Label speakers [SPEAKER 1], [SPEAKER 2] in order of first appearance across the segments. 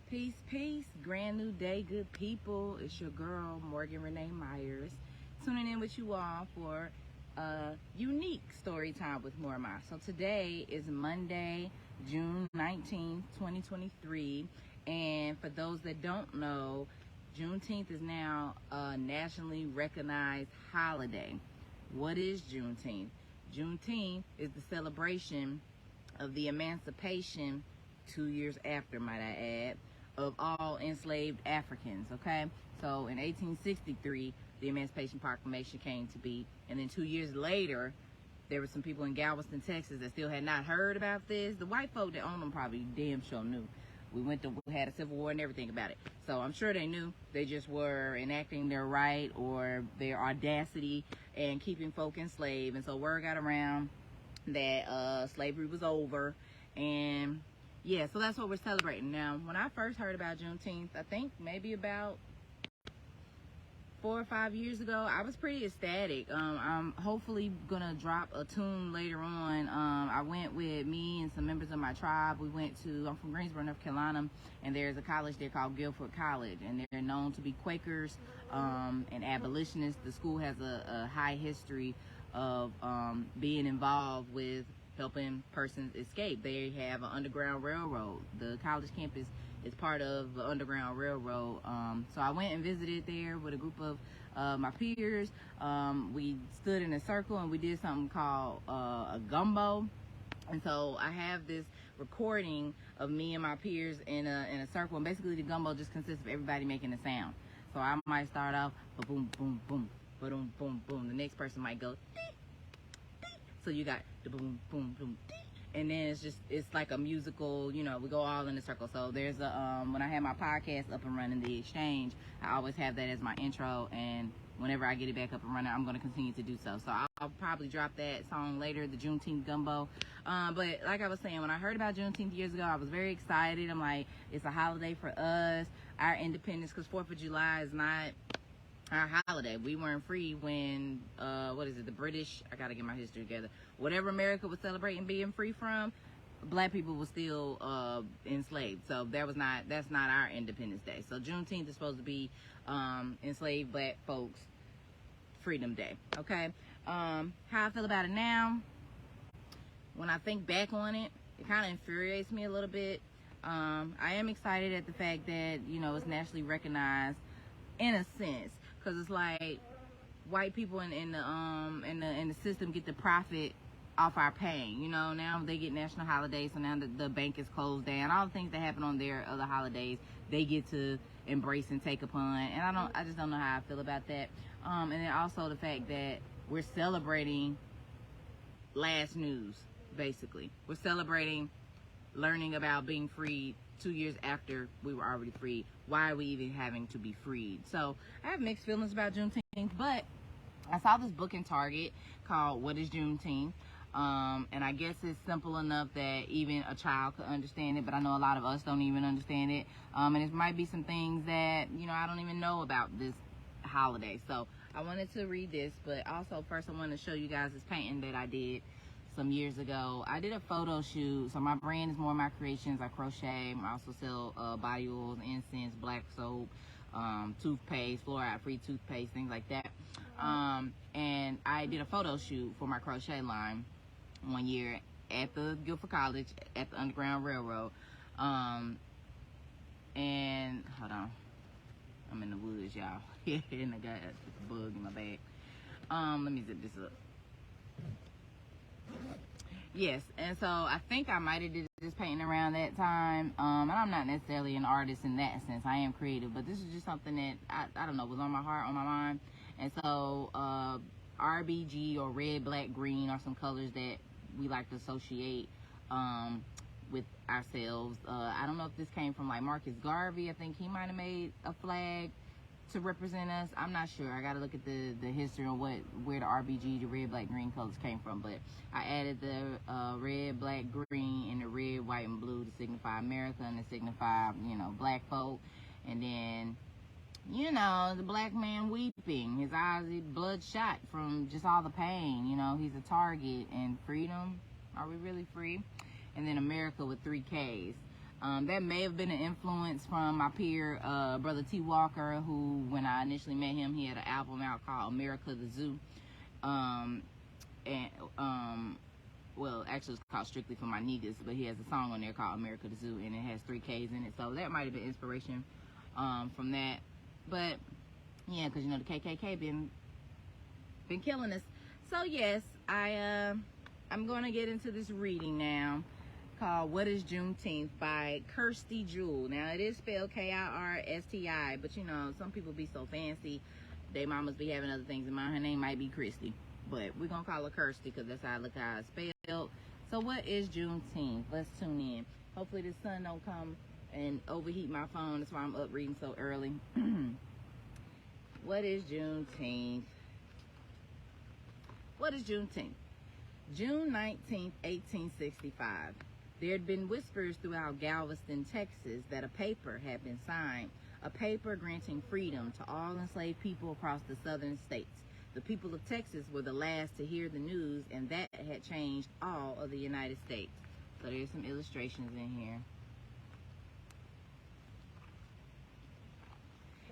[SPEAKER 1] Peace, peace. Grand new day, good people. It's your girl, Morgan Renee Myers, tuning in with you all for a unique story time with Morma. So today is Monday, June 19th, 2023. And for those that don't know, Juneteenth is now a nationally recognized holiday. What is Juneteenth? Juneteenth is the celebration of the emancipation 2 years after, might I add, of all enslaved Africans, okay? So in 1863, the Emancipation Proclamation came to be, and then 2 years later, there were some people in Galveston, Texas that still had not heard about this. The white folk that owned them probably damn sure knew. We had a civil war and everything about it. So I'm sure they knew. They just were enacting their right or their audacity and keeping folk enslaved. And so word got around that slavery was over, and yeah, so that's what we're celebrating. Now, when I first heard about Juneteenth, I think maybe about 4 or 5 years ago, I was pretty ecstatic. I'm hopefully gonna drop a tune later on. I went with me and some members of my tribe. I'm from Greensboro, North Carolina, and there's a college there called Guilford College, and they're known to be Quakers and abolitionists. The school has a high history of being involved with helping persons escape. They have an underground railroad. The college campus is part of the underground railroad. So I went and visited there with a group of my peers. We stood in a circle and we did something called a gumbo. And so I have this recording of me and my peers in a circle. And basically the gumbo just consists of everybody making a sound. So I might start off, boom, boom, boom, boom, boom, boom. The next person might go, so you got the boom, boom, boom, and then it's like a musical, we go all in a circle. So there's when I have my podcast up and running, The Exchange, I always have that as my intro, and whenever I get it back up and running, I'm going to continue to do so. So I'll probably drop that song later, the Juneteenth Gumbo. But like I was saying, when I heard about Juneteenth years ago, I was very excited. I'm like, it's a holiday for us, our independence, because 4th of July is not our holiday. We weren't free when the British, I gotta get my history together, whatever America was celebrating being free from, black people were still enslaved. So that's not our Independence Day. So Juneteenth is supposed to be enslaved black folks Freedom Day. Okay. How I feel about it now, when I think back on it, it kind of infuriates me a little bit. I am excited at the fact that it's nationally recognized in a sense, because it's like white people in the system get the profit off our pain. Now they get national holidays, so now the bank is closed down. All the things that happen on their other holidays, they get to embrace and take upon. And I just don't know how I feel about that. And then also the fact that we're celebrating last news, basically. We're celebrating learning about being free 2 years after we were already free. Why are we even having to be freed? So I have mixed feelings about Juneteenth, but I saw this book in Target called What is Juneteenth? And I guess it's simple enough that even a child could understand it, but I know a lot of us don't even understand it. And it might be some things that, I don't even know about this holiday. So I wanted to read this, but also first I want to show you guys this painting that I did some years ago. I did a photo shoot. So my brand is More of My Creations. I crochet. I also sell body oils, incense, black soap, toothpaste, fluoride-free toothpaste, things like that. And I did a photo shoot for my crochet line one year at the Guilford College at the Underground Railroad. And hold on, I'm in the woods, y'all. And I got a bug in my bag. Let me zip this up. Yes, and so I think I might have did this painting around that time. And I'm not necessarily an artist in that sense. I am creative, but this is just something that I don't know, was on my heart, on my mind. And so RBG, or red, black, green, are some colors that we like to associate with ourselves. I don't know if this came from like Marcus Garvey. I think he might have made a flag to represent us. I'm not sure. I gotta look at the history on where the RBG, the red, black, green colors came from. But I added the red, black, green, and the red, white, and blue to signify America and to signify, black folk. And then, the black man weeping, his eyes bloodshot from just all the pain. He's a target. And freedom, are we really free? And then America with 3 Ks. That may have been an influence from my peer, Brother T. Walker, who, when I initially met him, he had an album out called America the Zoo. Well, actually it's called Strictly for My Niggas, but he has a song on there called America the Zoo, and it has 3 Ks in it. So that might have been inspiration from that. But yeah, because you know the KKK been killing us. So yes, I'm going to get into this reading now called What is Juneteenth by Kirsti Jewell. Now it is spelled Kirsti, but you know some people be so fancy, they mamas be having other things in mind. Her name might be Christy, but we're gonna call her Kirsti because that's how it's spelled. So what is Juneteenth? Let's tune in. Hopefully the sun don't come and overheat my phone. That's why I'm up reading so early. What is Juneteenth? What is Juneteenth? June 19th, 1865. There had been whispers throughout Galveston, Texas, that a paper had been signed, a paper granting freedom to all enslaved people across the southern states. The people of Texas were the last to hear the news, and that had changed all of the United States. So there's some illustrations in here.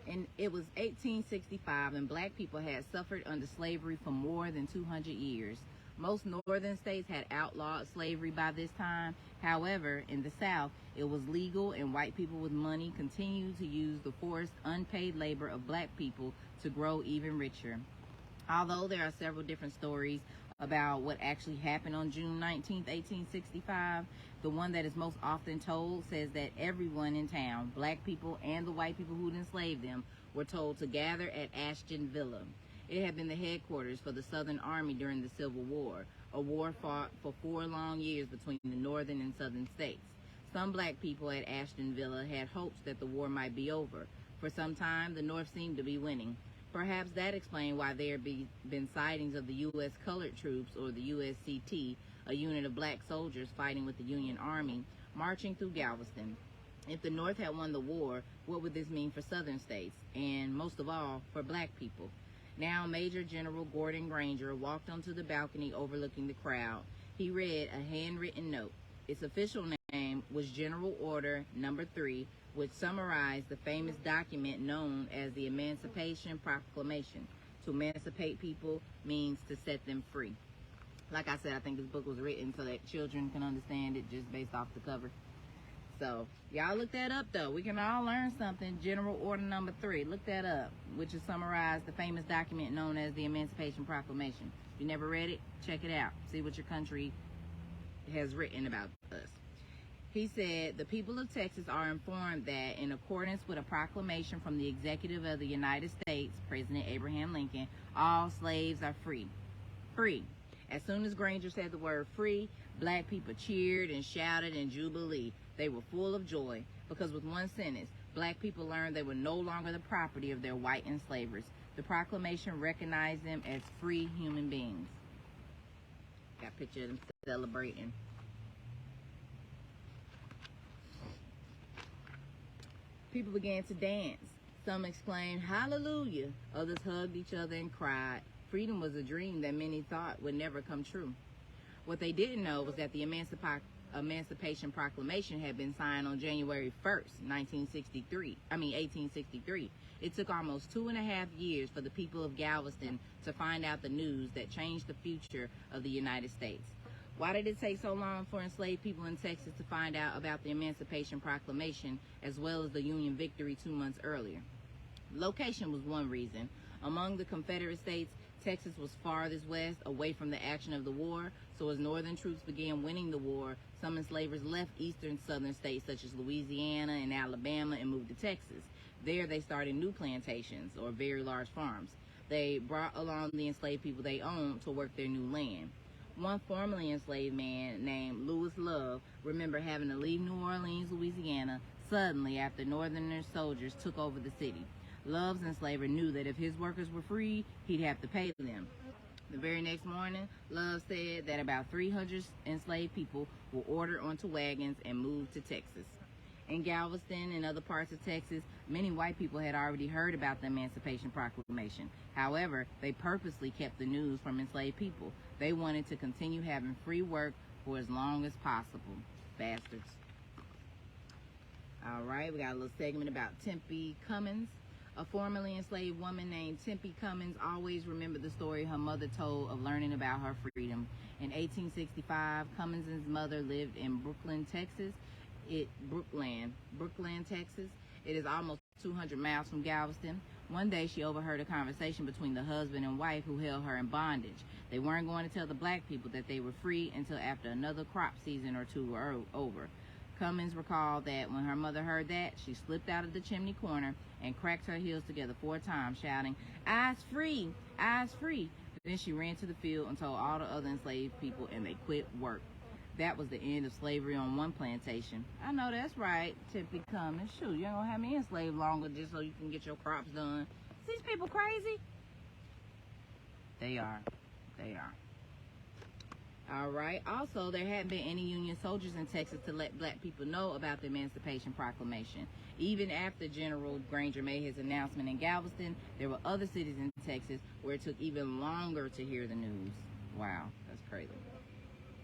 [SPEAKER 1] And it was 1865, and black people had suffered under slavery for more than 200 years. Most northern states had outlawed slavery by this time. However, in the South, it was legal, and white people with money continued to use the forced, unpaid labor of black people to grow even richer. Although there are several different stories about what actually happened on June 19, 1865, the one that is most often told says that everyone in town, black people and the white people who'd enslaved them, were told to gather at Ashton Villa. It had been the headquarters for the Southern Army during the Civil War, a war fought for 4 long years between the northern and southern states. Some black people at Ashton Villa had hopes that the war might be over. For some time, the North seemed to be winning. Perhaps that explained why there had been sightings of the U.S. Colored Troops, or the USCT, a unit of black soldiers fighting with the Union Army, marching through Galveston. If the North had won the war, what would this mean for southern states, and most of all, for black people? Now Major General Gordon Granger walked onto the balcony overlooking the crowd. He read a handwritten note. Its official name was General Order Number 3, which summarized the famous document known as the Emancipation Proclamation. To emancipate people means to set them free. Like I said, I think this book was written so that children can understand it just based off the cover. So, y'all look that up, though. We can all learn something. General Order Number 3. Look that up, which is summarized the famous document known as the Emancipation Proclamation. If you never read it, check it out. See what your country has written about us. He said, the people of Texas are informed that in accordance with a proclamation from the Executive of the United States, President Abraham Lincoln, all slaves are free. Free. As soon as Granger said the word free, black people cheered and shouted in jubilee. They were full of joy because with one sentence, black people learned they were no longer the property of their white enslavers. The proclamation recognized them as free human beings. Got a picture of them celebrating. People began to dance. Some exclaimed, "Hallelujah." Others hugged each other and cried. Freedom was a dream that many thought would never come true. What they didn't know was that the Emancipation Proclamation had been signed on January 1st, 1863. It took almost 2.5 years for the people of Galveston to find out the news that changed the future of the United States. Why did it take so long for enslaved people in Texas to find out about the Emancipation Proclamation as well as the Union victory 2 months earlier? Location was one reason. Among the Confederate states, Texas was farthest west, away from the action of the war, so as northern troops began winning the war, some enslavers left eastern southern states such as Louisiana and Alabama and moved to Texas. There they started new plantations, or very large farms. They brought along the enslaved people they owned to work their new land. One formerly enslaved man named Louis Love remembered having to leave New Orleans, Louisiana, suddenly after northern soldiers took over the city. Love's enslaver knew that if his workers were free, he'd have to pay them. The very next morning, Love said that about 300 enslaved people were ordered onto wagons and moved to Texas. In Galveston and other parts of Texas, many white people had already heard about the Emancipation Proclamation. However, they purposely kept the news from enslaved people. They wanted to continue having free work for as long as possible. Bastards. All right, we got a little segment about Tempe Cummins. A formerly enslaved woman named Tempe Cummins always remembered the story her mother told of learning about her freedom. In 1865, Cummins' mother lived in Brookland, Texas. Brookland, Texas. It is almost 200 miles from Galveston. One day, she overheard a conversation between the husband and wife who held her in bondage. They weren't going to tell the black people that they were free until after another crop season or two were over. Cummins recalled that when her mother heard that, she slipped out of the chimney corner and cracked her heels together 4 times, shouting, "I's free! I's free!" Then she ran to the field and told all the other enslaved people, and they quit work. That was the end of slavery on one plantation. I know that's right, Tempe Cummins. Shoot, you ain't gonna have me enslaved longer just so you can get your crops done. Is these people crazy? They are. They are. All right. Also, there hadn't been any Union soldiers in Texas to let black people know about the Emancipation Proclamation. Even after General Granger made his announcement in Galveston, there were other cities in Texas where it took even longer to hear the news. Wow, that's crazy.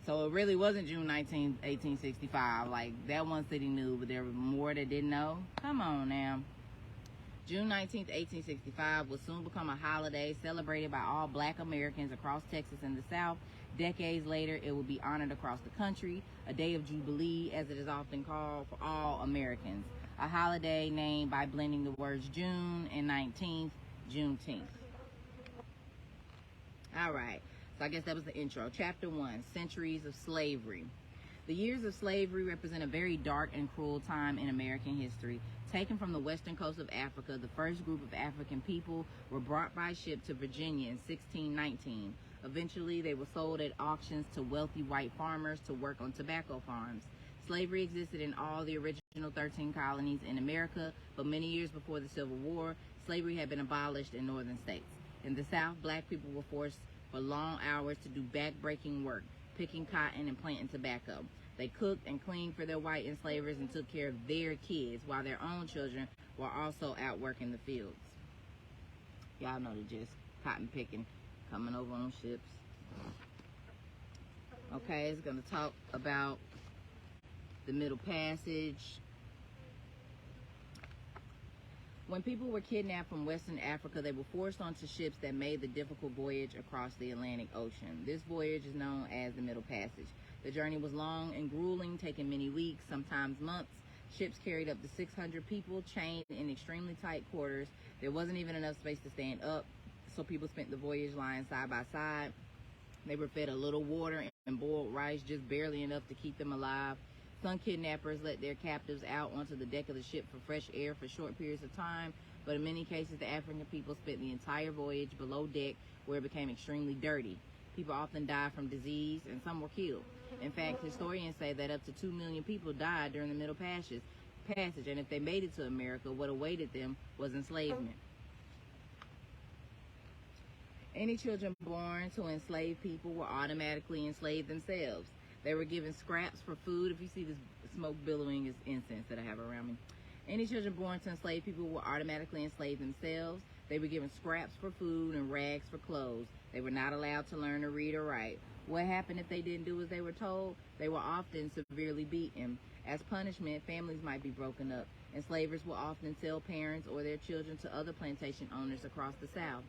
[SPEAKER 1] So it really wasn't June 19, 1865. Like, that one city knew, but there were more that didn't know. Come on now. June 19, 1865 will soon become a holiday celebrated by all black Americans across Texas and the South. Decades later, it will be honored across the country, a day of jubilee, as it is often called, for all Americans. A holiday named by blending the words June and 19th, Juneteenth. All right, so I guess that was the intro. Chapter 1, Centuries of Slavery. The years of slavery represent a very dark and cruel time in American history. Taken from the western coast of Africa, the first group of African people were brought by ship to Virginia in 1619. Eventually, they were sold at auctions to wealthy white farmers to work on tobacco farms. Slavery existed in all the original 13 colonies in America, but many years before the Civil War, slavery had been abolished in northern states. In the South, black people were forced for long hours to do back-breaking work, picking cotton and planting tobacco. They cooked and cleaned for their white enslavers and took care of their kids, while their own children were also out working the fields. Y'all know the gist. Cotton picking, coming over on ships. Okay, it's going to talk about the Middle Passage. When people were kidnapped from Western Africa, they were forced onto ships that made the difficult voyage across the Atlantic Ocean. This voyage is known as the Middle Passage. The journey was long and grueling, taking many weeks, sometimes months. Ships carried up to 600 people, chained in extremely tight quarters. There wasn't even enough space to stand up, so people spent the voyage lying side by side. They were fed a little water and boiled rice, just barely enough to keep them alive. Some kidnappers let their captives out onto the deck of the ship for fresh air for short periods of time, but in many cases, the African people spent the entire voyage below deck, where it became extremely dirty. People often died from disease, and some were killed. In fact, historians say that up to 2 million people died during the Middle Passage, and if they made it to America, what awaited them was enslavement. Any children born to enslaved people were automatically enslaved themselves. They were given scraps for food. If you see this smoke billowing, is incense that I have around me. Any children born to enslaved people were automatically enslaved themselves. They were given scraps for food and rags for clothes. They were not allowed to learn to read or write. What happened if they didn't do as they were told? They were often severely beaten. As punishment, families might be broken up. Enslavers will often sell parents or their children to other plantation owners across the South.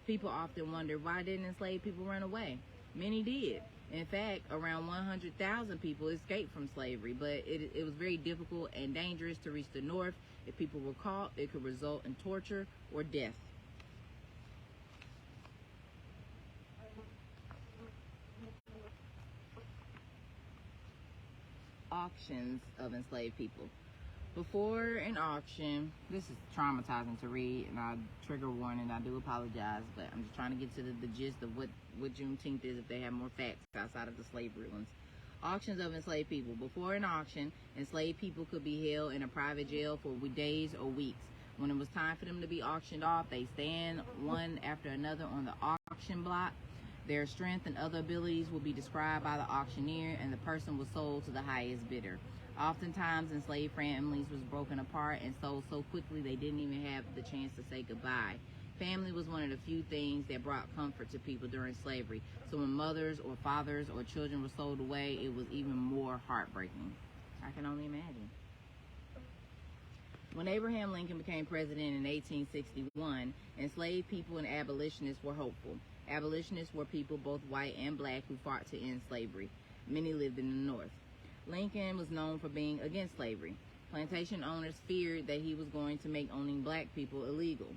[SPEAKER 1] People often wonder, why didn't enslaved people run away? Many did. In fact, around 100,000 people escaped from slavery, but it was very difficult and dangerous to reach the North. If people were caught, it could result in torture or death. Auctions of enslaved people. Before an auction, this is traumatizing to read, and trigger warning, I do apologize, but I'm just trying to get to the gist of what Juneteenth is if they have more facts outside of the slavery ones. Auctions of enslaved people. Before an auction, enslaved people could be held in a private jail for days or weeks. When it was time for them to be auctioned off, they stand one after another on the auction block. Their strength and other abilities will be described by the auctioneer, and the person was sold to the highest bidder. Oftentimes, enslaved families was broken apart and sold so quickly they didn't even have the chance to say goodbye. Family was one of the few things that brought comfort to people during slavery. So when mothers or fathers or children were sold away, it was even more heartbreaking. I can only imagine. When Abraham Lincoln became president in 1861, enslaved people and abolitionists were hopeful. Abolitionists were people, both white and black, who fought to end slavery. Many lived in the North. Lincoln was known for being against slavery. Plantation owners feared that he was going to make owning black people illegal.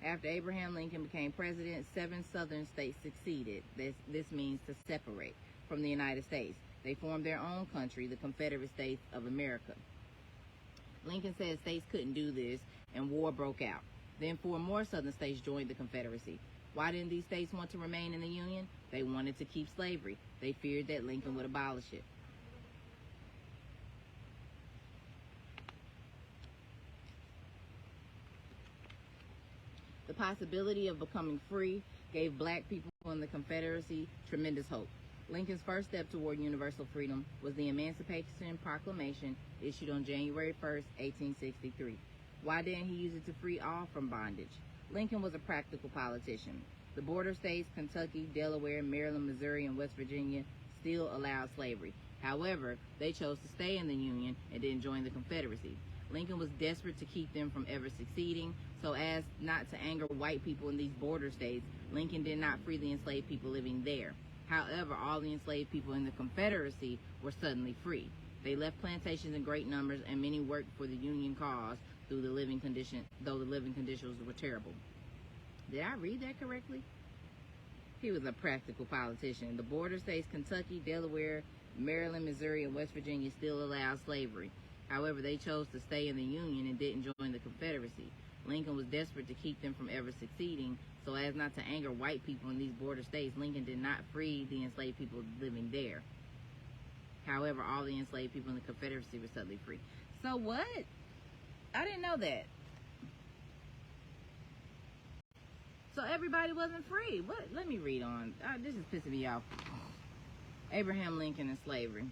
[SPEAKER 1] After Abraham Lincoln became president, 7 southern states seceded. This means to separate from the United States. They formed their own country, the Confederate States of America. Lincoln said states couldn't do this, and war broke out. Then 4 more southern states joined the Confederacy. Why didn't these states want to remain in the Union? They wanted to keep slavery. They feared that Lincoln would abolish it. The possibility of becoming free gave black people in the Confederacy tremendous hope. Lincoln's first step toward universal freedom was the Emancipation Proclamation issued on January 1st, 1863. Why didn't he use it to free all from bondage? Lincoln was a practical politician. The border states, Kentucky, Delaware, Maryland, Missouri, and West Virginia, still allowed slavery. However, they chose to stay in the Union and didn't join the Confederacy. Lincoln was desperate to keep them from ever succeeding, so as not to anger white people in these border states, Lincoln did not free the enslaved people living there. However, all the enslaved people in the Confederacy were suddenly free. They left plantations in great numbers, and many worked for the Union cause though the living conditions were terrible. Did I read that correctly? He was a practical politician. The border states, Kentucky, Delaware, Maryland, Missouri, and West Virginia still allowed slavery. However, they chose to stay in the Union and didn't join the Confederacy. Lincoln was desperate to keep them from ever succeeding, so as not to anger white people in these border states, Lincoln did not free the enslaved people living there. However, all the enslaved people in the Confederacy were suddenly free. So what? I didn't know that. So everybody wasn't free. What? Let me read on. This is pissing me off. Abraham Lincoln and slavery.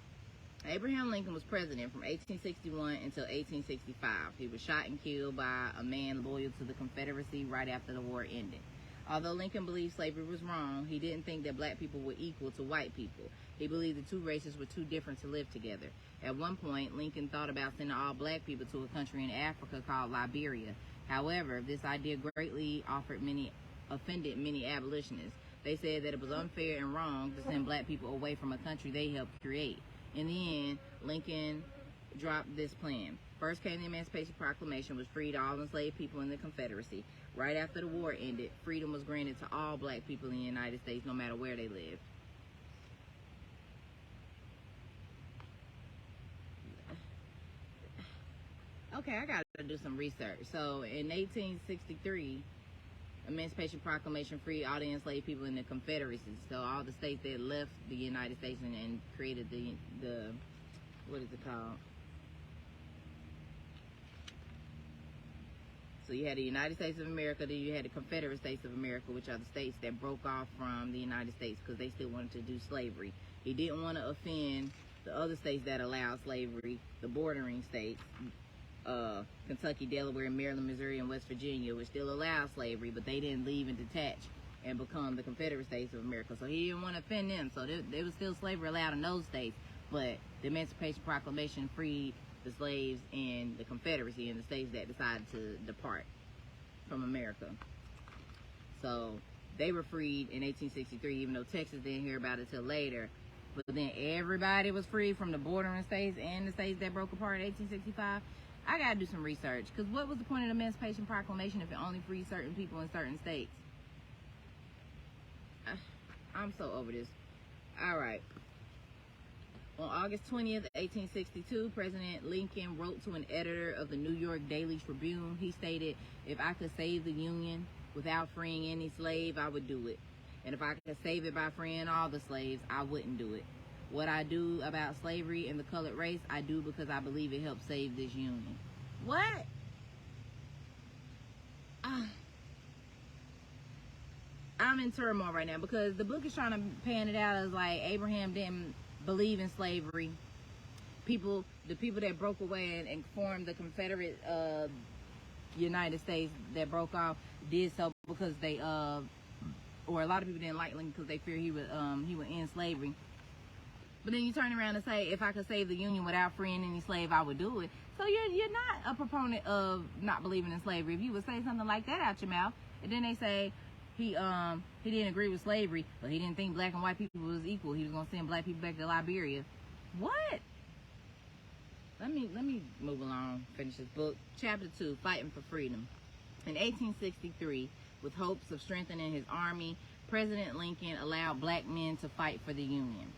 [SPEAKER 1] Abraham Lincoln was president from 1861 until 1865. He was shot and killed by a man loyal to the Confederacy right after the war ended. Although Lincoln believed slavery was wrong, he didn't think that black people were equal to white people. He believed the two races were too different to live together. At one point, Lincoln thought about sending all black people to a country in Africa called Liberia. However, this idea greatly offended many abolitionists. They said that it was unfair and wrong to send black people away from a country they helped create. In the end, Lincoln dropped this plan. First came the Emancipation Proclamation, which freed all enslaved people in the Confederacy. Right after the war ended, freedom was granted to all black people in the United States, no matter where they lived. Okay, I got to do some research. So, in 1863, Emancipation Proclamation freed all the enslaved people in the Confederacy. So all the states that left the United States and created the what is it called? So you had the United States of America, then you had the Confederate States of America, which are the states that broke off from the United States because they still wanted to do slavery. He didn't want to offend the other states that allowed slavery, the bordering states, Kentucky, Delaware, Maryland, Missouri, and West Virginia, which still allowed slavery, but they didn't leave and detach and become the Confederate States of America. So he didn't want to offend them. So there was still slavery allowed in those states, but the Emancipation Proclamation freed the slaves in the Confederacy and the states that decided to depart from America. So they were freed in 1863, even though Texas didn't hear about it till later. But then everybody was free from the bordering states and the states that broke apart in 1865. I gotta do some research, because what was the point of the Emancipation Proclamation if it only freed certain people in certain states? I'm so over this. All right. On August 20th, 1862, President Lincoln wrote to an editor of the New York Daily Tribune. He stated, "If I could save the Union without freeing any slave, I would do it. And if I could save it by freeing all the slaves, I wouldn't do it. What I do about slavery and the colored race, I do because I believe it helps save this Union." What? I'm in turmoil right now because the book is trying to pan it out as like Abraham didn't believe in slavery. The people that broke away and formed the Confederate United States that broke off did so because they or a lot of people didn't like Lincoln because they feared he would end slavery. But then you turn around and say, if I could save the Union without freeing any slave, I would do it. So you're not a proponent of not believing in slavery. If you would say something like that out your mouth, and then they say he didn't agree with slavery, but he didn't think black and white people was equal. He was gonna send black people back to Liberia. What? Let me move along, finish this book. Chapter 2, Fighting for Freedom. In 1863, with hopes of strengthening his army, President Lincoln allowed black men to fight for the Union.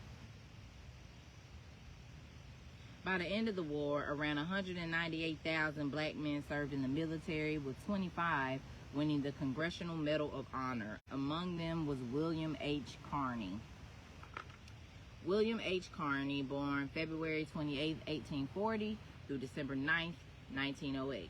[SPEAKER 1] By the end of the war, around 198,000 black men served in the military, with 25 winning the Congressional Medal of Honor. Among them was William H. Carney. William H. Carney, born February 28, 1840 through December 9, 1908.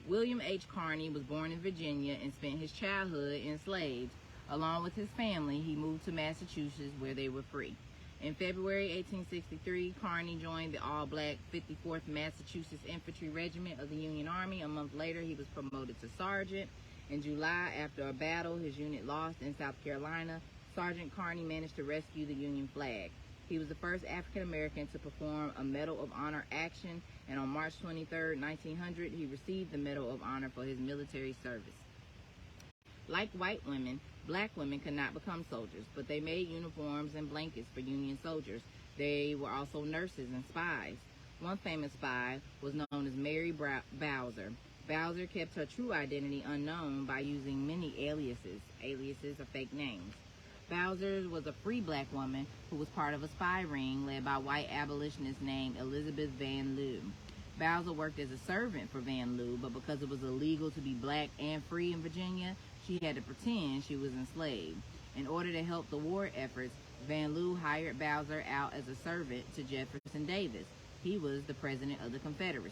[SPEAKER 1] William H. Carney was born in Virginia and spent his childhood enslaved. Along with his family, he moved to Massachusetts, where they were free. In February 1863, Carney joined the all-black 54th Massachusetts Infantry Regiment of the Union Army. A month later, he was promoted to sergeant. In July, after a battle his unit lost in South Carolina, Sergeant Carney managed to rescue the Union flag. He was the first African American to perform a Medal of Honor action, and on March 23, 1900, he received the Medal of Honor for his military service. Like white women, black women could not become soldiers, but they made uniforms and blankets for Union soldiers. They were also nurses and spies. One famous spy was known as Mary Bowser. Bowser kept her true identity unknown by using many aliases. Aliases are fake names. Bowser was a free black woman who was part of a spy ring led by white abolitionists named Elizabeth Van Lew. Bowser worked as a servant for Van Lew, but because it was illegal to be black and free in Virginia, she had to pretend she was enslaved. In order to help the war efforts, Van Lew hired Bowser out as a servant to Jefferson Davis. He was the president of the Confederacy.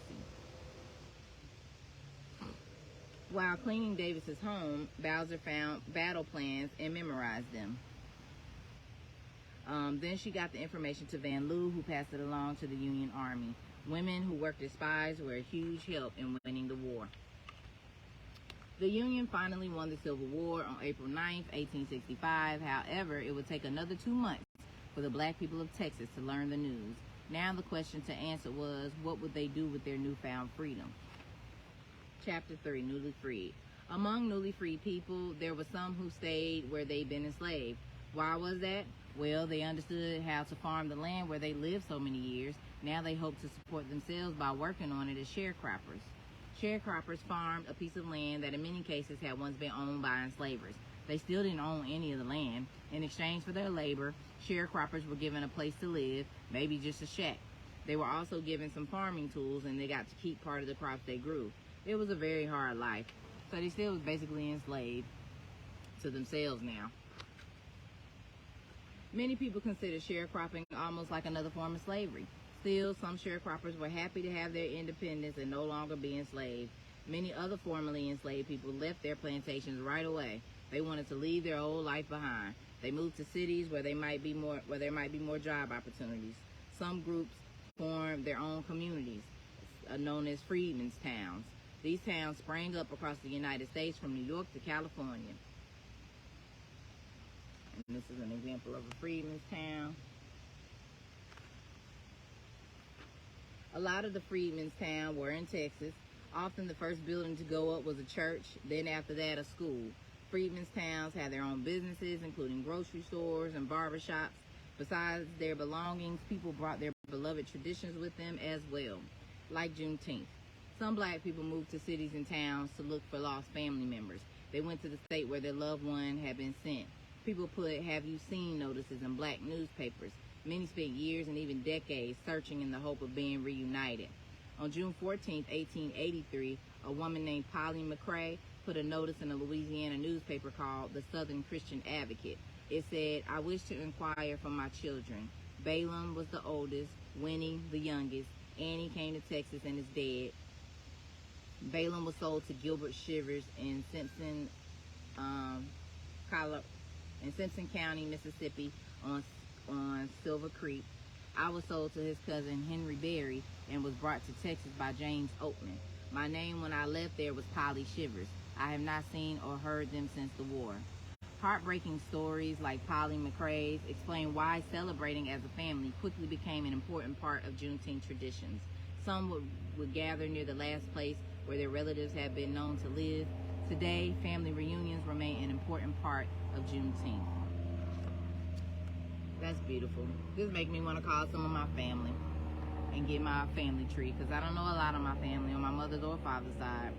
[SPEAKER 1] While cleaning Davis's home, Bowser found battle plans and memorized them. Then she got the information to Van Lew, who passed it along to the Union Army. Women who worked as spies were a huge help in winning the war. The Union finally won the Civil War on April 9, 1865. However, it would take another 2 months for the black people of Texas to learn the news. Now the question to answer was, what would they do with their newfound freedom? Chapter 3, Newly Freed. Among newly freed people, there were some who stayed where they'd been enslaved. Why was that? Well, they understood how to farm the land where they lived so many years. Now they hope to support themselves by working on it as sharecroppers. Sharecroppers farmed a piece of land that in many cases had once been owned by enslavers. They still didn't own any of the land. In exchange for their labor, sharecroppers were given a place to live, maybe just a shack. They were also given some farming tools, and they got to keep part of the crops they grew. It was a very hard life. So they still was basically enslaved to themselves now. Many people consider sharecropping almost like another form of slavery. Still, some sharecroppers were happy to have their independence and no longer be enslaved. Many other formerly enslaved people left their plantations right away. They wanted to leave their old life behind. They moved to cities where there might be more job opportunities. Some groups formed their own communities, known as freedmen's towns. These towns sprang up across the United States from New York to California. And this is an example of a freedmen's town. A lot of the freedmen's towns were in Texas. Often the first building to go up was a church, then after that a school. Freedmen's towns had their own businesses, including grocery stores and barbershops. Besides their belongings, people brought their beloved traditions with them as well, like Juneteenth. Some black people moved to cities and towns to look for lost family members. They went to the state where their loved one had been sent. People put "Have you seen" notices in black newspapers. Many spent years and even decades searching in the hope of being reunited. On June 14, 1883, a woman named Polly McCrae put a notice in a Louisiana newspaper called the Southern Christian Advocate. It said, "I wish to inquire for my children. Balaam was the oldest, Winnie the youngest. Annie came to Texas and is dead. Balaam was sold to Gilbert Shivers in Simpson County, Mississippi on Silver Creek. I was sold to his cousin Henry Berry and was brought to Texas by James Oatman. My name when I left there was Polly Shivers. I have not seen or heard them since the war." Heartbreaking stories like Polly McRae's explain why celebrating as a family quickly became an important part of Juneteenth traditions. Some would gather near the last place where their relatives had been known to live. Today, family reunions remain an important part of Juneteenth. That's beautiful. This makes me want to call some of my family and get my family tree, because I don't know a lot of my family on my mother's or father's side,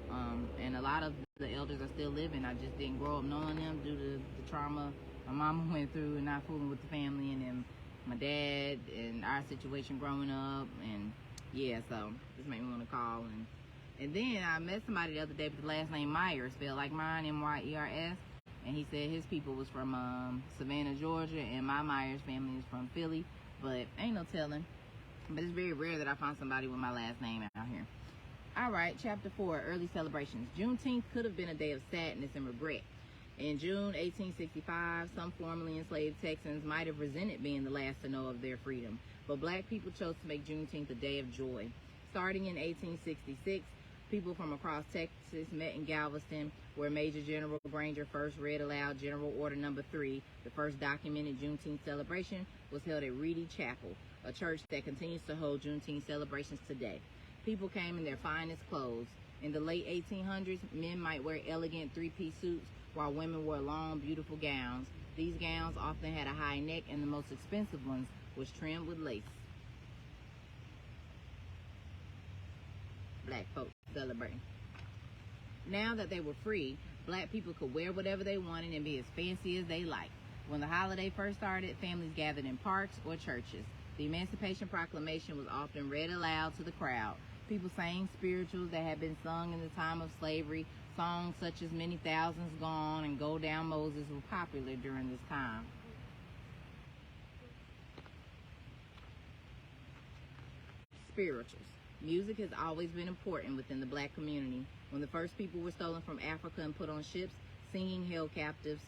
[SPEAKER 1] and a lot of the elders are still living. I just didn't grow up knowing them due to the trauma my mama went through and not fooling with the family, and then my dad and our situation growing up, and yeah, so this made me want to call. And then I met somebody the other day with the last name Myers, spelled like mine, Myers, and he said his people was from Savannah, Georgia, and my Myers family is from Philly, but ain't no telling. But it's very rare that I find somebody with my last name out here. All right, chapter 4, early celebrations. Juneteenth could have been a day of sadness and regret. In June 1865, some formerly enslaved Texans might have resented being the last to know of their freedom, but black people chose to make Juneteenth a day of joy. Starting in 1866, people from across Texas met in Galveston, where Major General Granger first read aloud General Order No. 3. The first documented Juneteenth celebration was held at Reedy Chapel, a church that continues to hold Juneteenth celebrations today. People came in their finest clothes. In the late 1800s, men might wear elegant three-piece suits, while women wore long, beautiful gowns. These gowns often had a high neck, and the most expensive ones was trimmed with lace. Black folks celebrating. Now that they were free, black people could wear whatever they wanted and be as fancy as they liked. When the holiday first started, families gathered in parks or churches. The Emancipation Proclamation was often read aloud to the crowd. People sang spirituals that had been sung in the time of slavery. Songs such as Many Thousands Gone and Go Down Moses were popular during this time. Spirituals. Music has always been important within the black community. When the first people were stolen from Africa and put on ships, singing helped captives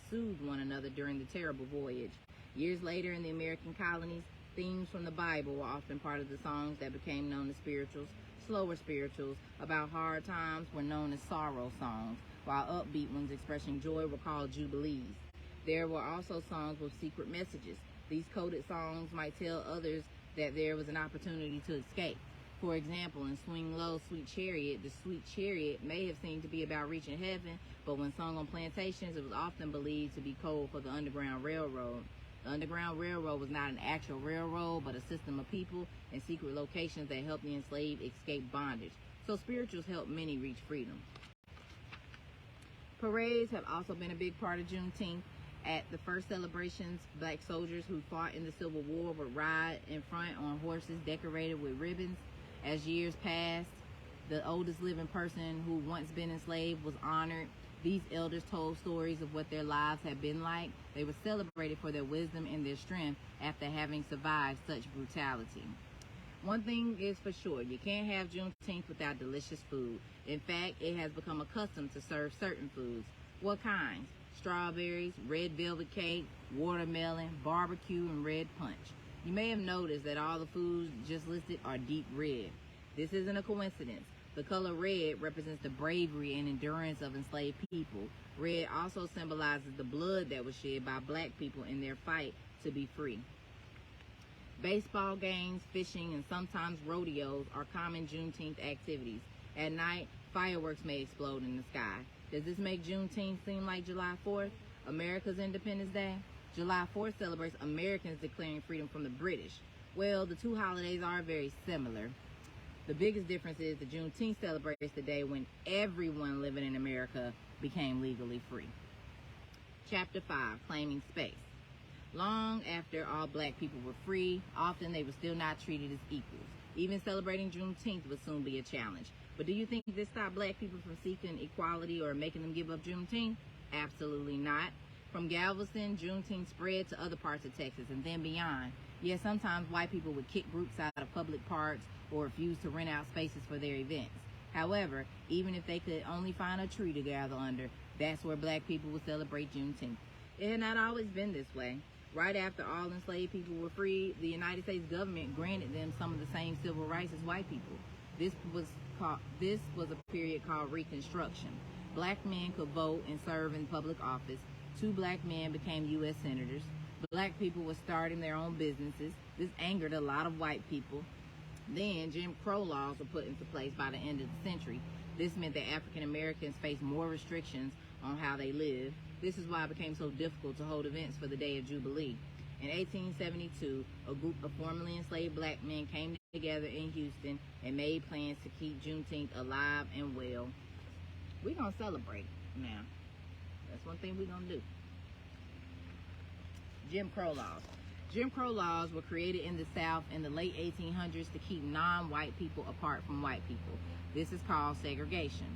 [SPEAKER 1] soothe one another during the terrible voyage. Years later in the American colonies, themes from the Bible were often part of the songs that became known as spirituals. Slower spirituals about hard times were known as sorrow songs, while upbeat ones expressing joy were called jubilees. There were also songs with secret messages. These coded songs might tell others that there was an opportunity to escape. For example, in Swing Low, Sweet Chariot, the Sweet Chariot may have seemed to be about reaching heaven, but when sung on plantations, it was often believed to be code for the Underground Railroad. The Underground Railroad was not an actual railroad, but a system of people and secret locations that helped the enslaved escape bondage. So spirituals helped many reach freedom. Parades have also been a big part of Juneteenth. At the first celebrations, black soldiers who fought in the Civil War would ride in front on horses decorated with ribbons. As years passed, the oldest living person who once been enslaved was honored. These elders told stories of what their lives had been like. They were celebrated for their wisdom and their strength after having survived such brutality. One thing is for sure, you can't have Juneteenth without delicious food. In fact, it has become a custom to serve certain foods. What kinds? Strawberries, red velvet cake, watermelon, barbecue, and red punch. You may have noticed that all the foods just listed are deep red. This isn't a coincidence. The color red represents the bravery and endurance of enslaved people. Red also symbolizes the blood that was shed by black people in their fight to be free. Baseball games, fishing, and sometimes rodeos are common Juneteenth activities. At night, fireworks may explode in the sky. Does this make Juneteenth seem like July 4th, America's Independence Day? July 4th celebrates Americans declaring freedom from the British. Well, the two holidays are very similar. The biggest difference is that Juneteenth celebrates the day when everyone living in America became legally free. Chapter 5, Claiming Space. Long after all black people were free, often they were still not treated as equals. Even celebrating Juneteenth would soon be a challenge. But do you think this stopped black people from seeking equality or making them give up Juneteenth? Absolutely not. From Galveston, Juneteenth spread to other parts of Texas and then beyond. Yes, sometimes white people would kick groups out of public parks or refuse to rent out spaces for their events. However, even if they could only find a tree to gather under, that's where black people would celebrate Juneteenth. It had not always been this way. Right after all enslaved people were freed, the United States government granted them some of the same civil rights as white people. This was a period called Reconstruction. Black men could vote and serve in public office. 2 black men became U.S. senators. Black people were starting their own businesses. This angered a lot of white people. Then Jim Crow laws were put into place by the end of the century. This meant that African Americans faced more restrictions on how they lived. This is why it became so difficult to hold events for the Day of Jubilee. In 1872, a group of formerly enslaved black men came together in Houston and made plans to keep Juneteenth alive and well. We're going to celebrate now. That's one thing we're going to do. Jim Crow laws. Jim Crow laws were created in the South in the late 1800s to keep non-white people apart from white people. This is called segregation.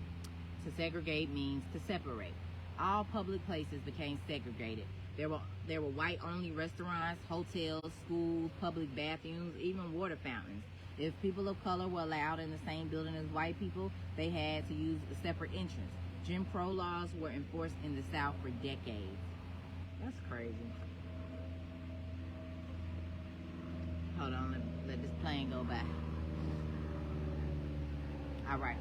[SPEAKER 1] To segregate means to separate. All public places became segregated. There were white-only restaurants, hotels, schools, public bathrooms, even water fountains. If people of color were allowed in the same building as white people, they had to use a separate entrance. Jim Crow laws were enforced in the South for decades. That's crazy. Hold on, let this plane go by. All right.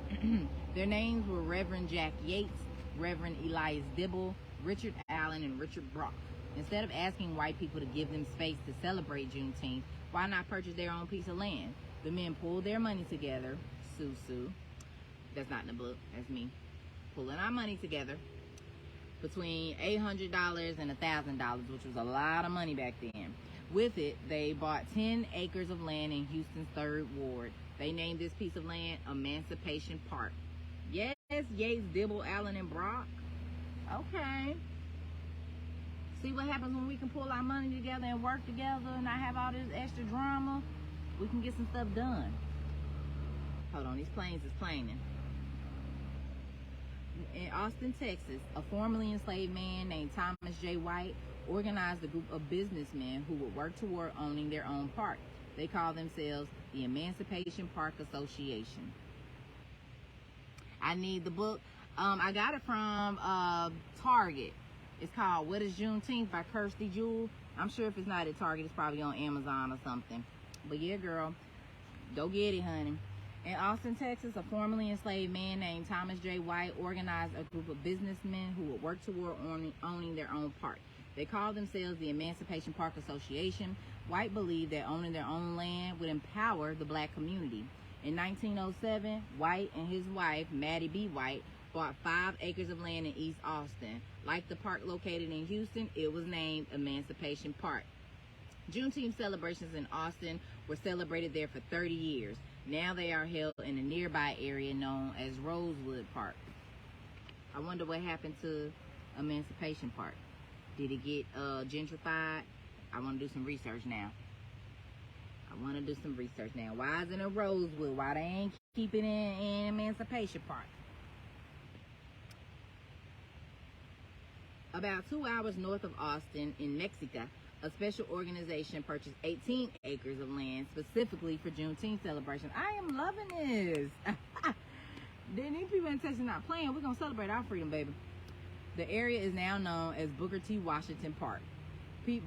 [SPEAKER 1] Their names were Reverend Jack Yates, Reverend Elias Dibble, Richard Allen, and Richard Brock. Instead of asking white people to give them space to celebrate Juneteenth, why not purchase their own piece of land? The men pulled their money together. Sue. That's not in the book. That's me. Pulling our money together between $800 and $1,000, which was a lot of money back then. With it, they bought 10 acres of land in Houston's 3rd Ward. They named this piece of land Emancipation Park. Yes, Yates, Dibble, Allen, and Brock. Okay. See what happens when we can pull our money together and work together and not have all this extra drama? We can get some stuff done. Hold on, these planes is planing. In Austin, Texas, a formerly enslaved man named Thomas J. White organized a group of businessmen who would work toward owning their own park. They called themselves the Emancipation Park Association. I need the book. I got it from Target. It's called What is Juneteenth by Kirsti Jewell. I'm sure if it's not at Target, it's probably on Amazon or something. But yeah, girl, go get it, honey. In Austin, Texas, a formerly enslaved man named Thomas J. White organized a group of businessmen who would work toward owning their own park. They called themselves the Emancipation Park Association. White believed that owning their own land would empower the black community. In 1907, White and his wife, Maddie B. White, bought 5 acres of land in East Austin. Like the park located in Houston, it was named Emancipation Park. Juneteenth celebrations in Austin were celebrated there for 30 years. Now they are held in a nearby area known as Rosewood Park. I wonder what happened to Emancipation Park. Did it get gentrified? I want to do some research now. Why is it in Rosewood? Why they ain't keeping it in Emancipation Park? About 2 hours north of Austin in Mexico, a special organization purchased 18 acres of land specifically for Juneteenth celebration. I am loving this. These people in Texas not playing. We're going to celebrate our freedom, baby. The area is now known as Booker T. Washington Park.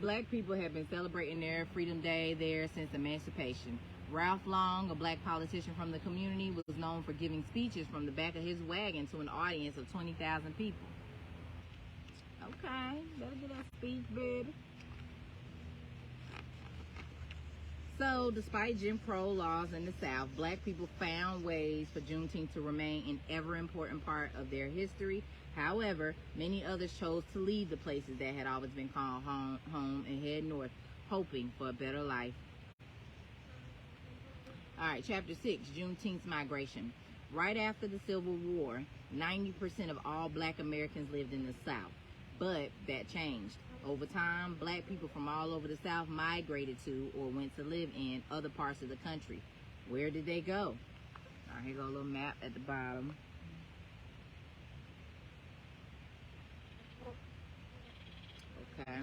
[SPEAKER 1] Black people have been celebrating their Freedom Day there since emancipation. Ralph Long, a black politician from the community, was known for giving speeches from the back of his wagon to an audience of 20,000 people. Okay, better get that speech, baby. So, despite Jim Crow laws in the South, black people found ways for Juneteenth to remain an ever-important part of their history. However, many others chose to leave the places that had always been called home and head north, hoping for a better life. All right, Chapter 6, Juneteenth's Migration. Right after the Civil War, 90% of all black Americans lived in the South. But that changed. Over time, black people from all over the South migrated to or went to live in other parts of the country. Where did they go? All right, here goes a little map at the bottom. Okay.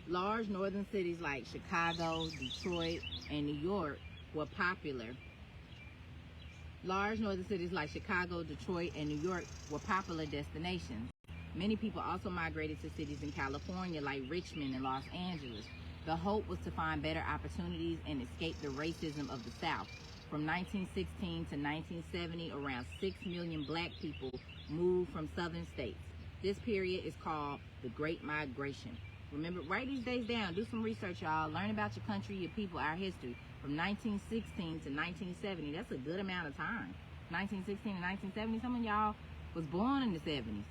[SPEAKER 1] Large northern cities like Chicago, Detroit, and New York were popular. Large northern cities like Chicago, Detroit, and New York were popular destinations. Many people also migrated to cities in California like Richmond and Los Angeles. The hope was to find better opportunities and escape the racism of the South. From 1916 to 1970, around 6 million black people moved from southern states. This period is called the Great Migration. Remember, write these days down. Do some research, y'all. Learn about your country, your people, our history. From 1916 to 1970, that's a good amount of time. 1916 to 1970, some of y'all was born in the 70s.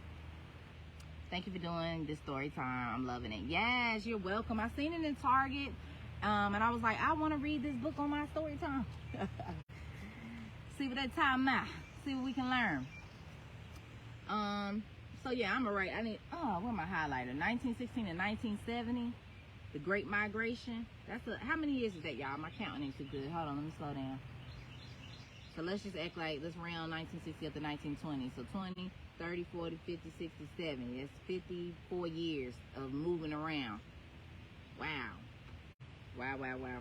[SPEAKER 1] Thank you for doing this story time. I'm loving it. Yes, you're welcome. I seen it in Target, and I was like, I want to read this book on my story time. See what that time out. See what we can learn. So yeah, I'm alright. Where my highlighter? 1916 and 1970, the Great Migration. How many years is that, y'all? My counting ain't too good. Hold on, let me slow down. So let's just act like, let's round 1960 up to 1920. So 20, 30, 40, 50, 60, 70. That's 54 years of moving around. Wow. Wow, wow, wow.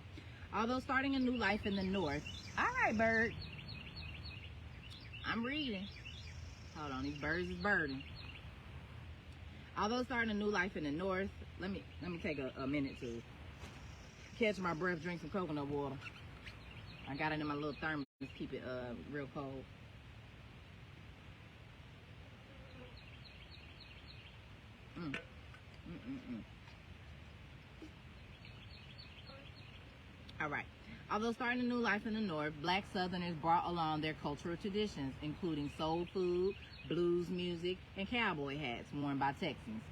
[SPEAKER 1] Although starting a new life in the North. All right, bird. I'm reading. Hold on, these birds is birding. Although starting a new life in the North, let me take a minute to catch my breath, drink some coconut water. I got it in my little thermos, keep it real cold. All right. Although starting a new life in the North, black Southerners brought along their cultural traditions, including soul food, blues music, and cowboy hats worn by Texans.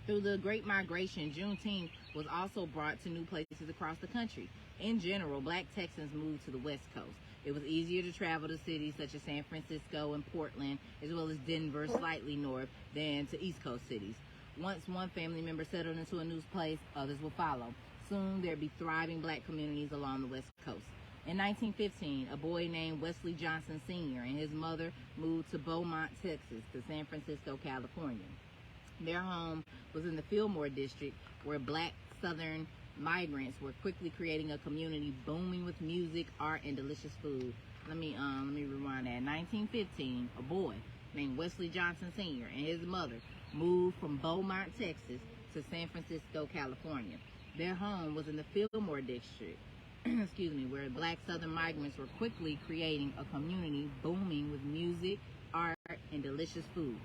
[SPEAKER 1] Through the Great Migration, Juneteenth was also brought to new places across the country. In general, black Texans moved to the West Coast. It was easier to travel to cities such as San Francisco and Portland, as well as Denver, slightly north, than to East Coast cities. Once one family member settled into a new place, others would follow. Soon there'd be thriving black communities along the West Coast. In 1915, a boy named Wesley Johnson Sr. and his mother moved to Beaumont, Texas, to San Francisco, California. Their home was in the Fillmore district, where black Southern migrants were quickly creating a community booming with music, art, and delicious food. Let me rewind that. 1915, a boy named Wesley Johnson Sr. and his mother moved from Beaumont, Texas, to San Francisco, California. Their home was in the Fillmore district, where black Southern migrants were quickly creating a community booming with music, art, and delicious food.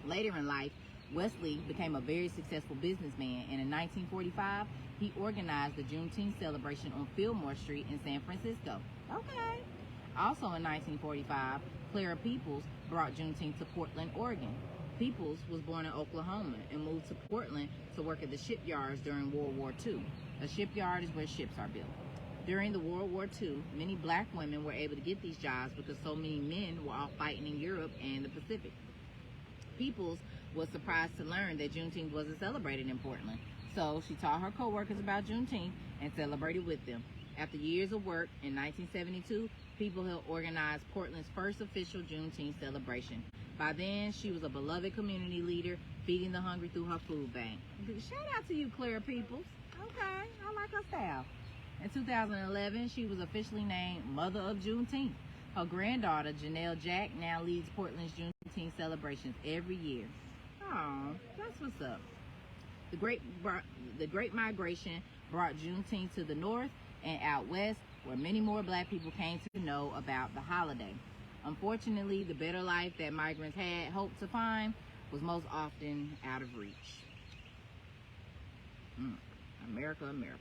[SPEAKER 1] Later in life, Wesley became a very successful businessman, and in 1945, he organized the Juneteenth celebration on Fillmore Street in San Francisco. Okay. Also in 1945, Clara Peoples brought Juneteenth to Portland, Oregon. Peoples was born in Oklahoma and moved to Portland to work at the shipyards during World War II. A shipyard is where ships are built. During the World War II, many black women were able to get these jobs because so many men were off fighting in Europe and the Pacific. Peoples was surprised to learn that Juneteenth wasn't celebrated in Portland. So she taught her co-workers about Juneteenth and celebrated with them. After years of work, in 1972, people had organized Portland's first official Juneteenth celebration. By then, she was a beloved community leader, feeding the hungry through her food bank. Shout out to you, Clara Peoples. Okay, I like her style. In 2011, she was officially named Mother of Juneteenth. Her granddaughter, Janelle Jack, now leads Portland's Juneteenth celebrations every year. Oh, that's what's up. The Great Migration brought Juneteenth to the north and out west, where many more black people came to know about the holiday. Unfortunately, the better life that migrants had hoped to find was most often out of reach. America, America.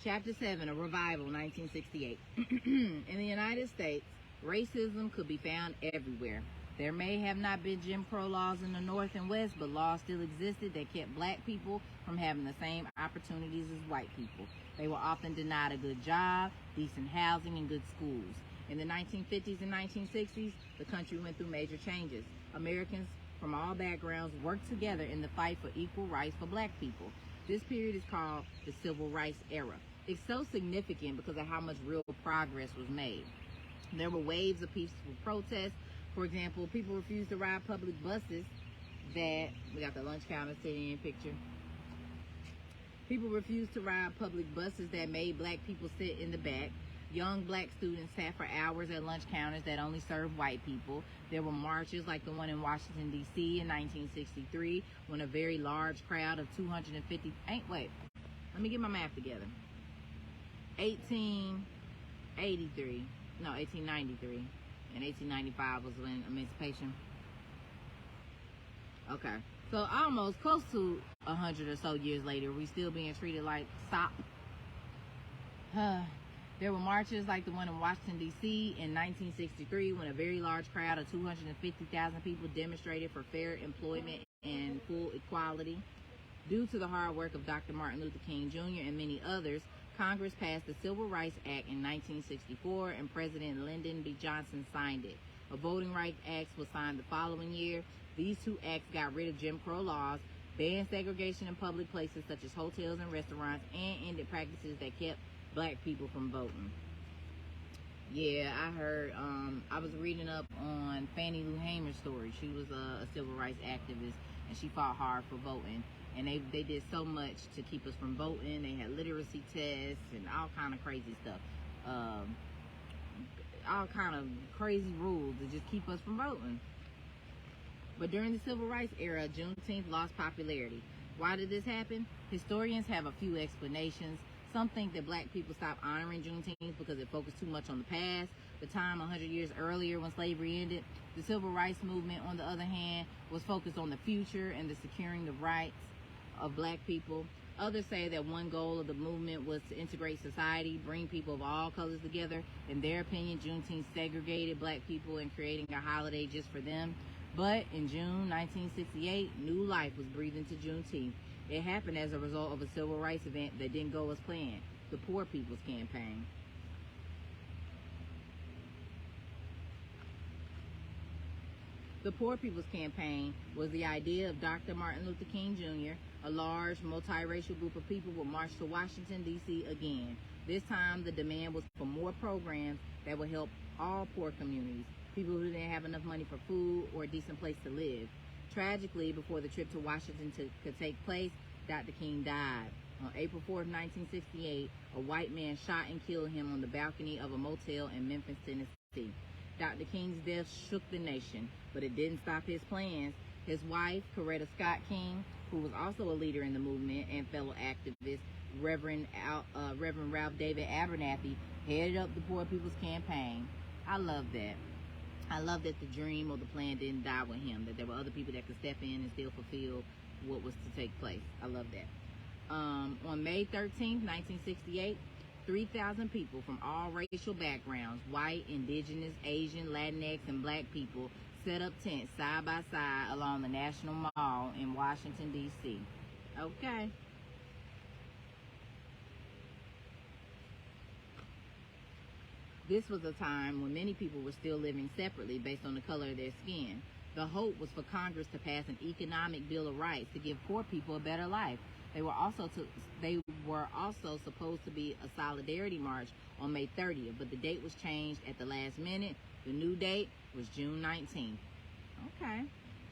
[SPEAKER 1] Chapter 7, A Revival, 1968. In the United States, racism could be found everywhere. There may have not been Jim Crow laws in the North and West, but laws still existed that kept black people from having the same opportunities as white people. They were often denied a good job, decent housing, and good schools. In the 1950s and 1960s, the country went through major changes. Americans from all backgrounds worked together in the fight for equal rights for black people. This period is called the Civil Rights Era. It's so significant because of how much real progress was made. There were waves of peaceful protests. For example, people refused to ride public buses we got the lunch counter sitting in picture. People refused to ride public buses that made black people sit in the back. Young black students sat for hours at lunch counters that only served white people. There were marches like the one in Washington, D.C. in 1963, when a very large crowd of 250... Let me get my math together. 1883, no, 1893, and 1895 was when emancipation. Okay, so almost close to 100 or so years later, we still being treated like sop. There were marches like the one in Washington, D.C. in 1963 when a very large crowd of 250,000 people demonstrated for fair employment and full equality. Due to the hard work of Dr. Martin Luther King Jr. and many others, Congress passed the Civil Rights Act in 1964 and President Lyndon B. Johnson signed it. A Voting Rights Act was signed the following year. These two acts got rid of Jim Crow laws, banned segregation in public places such as hotels and restaurants, and ended practices that kept black people from voting. Yeah, I heard, I was reading up on Fannie Lou Hamer's story. She was a civil rights activist, and she fought hard for voting. And they did so much to keep us from voting. They had literacy tests and all kind of crazy stuff. All kind of crazy rules to just keep us from voting. But during the Civil Rights era, Juneteenth lost popularity. Why did this happen? Historians have a few explanations. Some think that black people stopped honoring Juneteenth because it focused too much on the past, the time 100 years earlier when slavery ended. The Civil Rights Movement, on the other hand, was focused on the future and the securing the rights of black people. Others say that one goal of the movement was to integrate society, bring people of all colors together. In their opinion, Juneteenth segregated black people and creating a holiday just for them. But in June 1968, new life was breathed into Juneteenth. It happened as a result of a civil rights event that didn't go as planned, the Poor People's Campaign. The Poor People's Campaign was the idea of Dr. Martin Luther King Jr. A large, multiracial group of people would march to Washington, D.C. again. This time, the demand was for more programs that would help all poor communities, people who didn't have enough money for food or a decent place to live. Tragically, before the trip to Washington could take place, Dr. King died. On April 4, 1968, a white man shot and killed him on the balcony of a motel in Memphis, Tennessee. Dr. King's death shook the nation, but it didn't stop his plans. His wife, Coretta Scott King, who was also a leader in the movement and fellow activist, Reverend Ralph David Abernathy, headed up the Poor People's Campaign. I love that. I love that the dream or the plan didn't die with him, that there were other people that could step in and still fulfill what was to take place. I love that. On May 13th, 1968, 3,000 people from all racial backgrounds, white, indigenous, Asian, Latinx, and black people, set up tents side by side along the National Mall in Washington, D.C. Okay. This was a time when many people were still living separately based on the color of their skin. The hope was for Congress to pass an economic bill of rights to give poor people a better life. They were also supposed to be a solidarity march on May 30th, but the date was changed at the last minute. The new date was June 19th. Okay,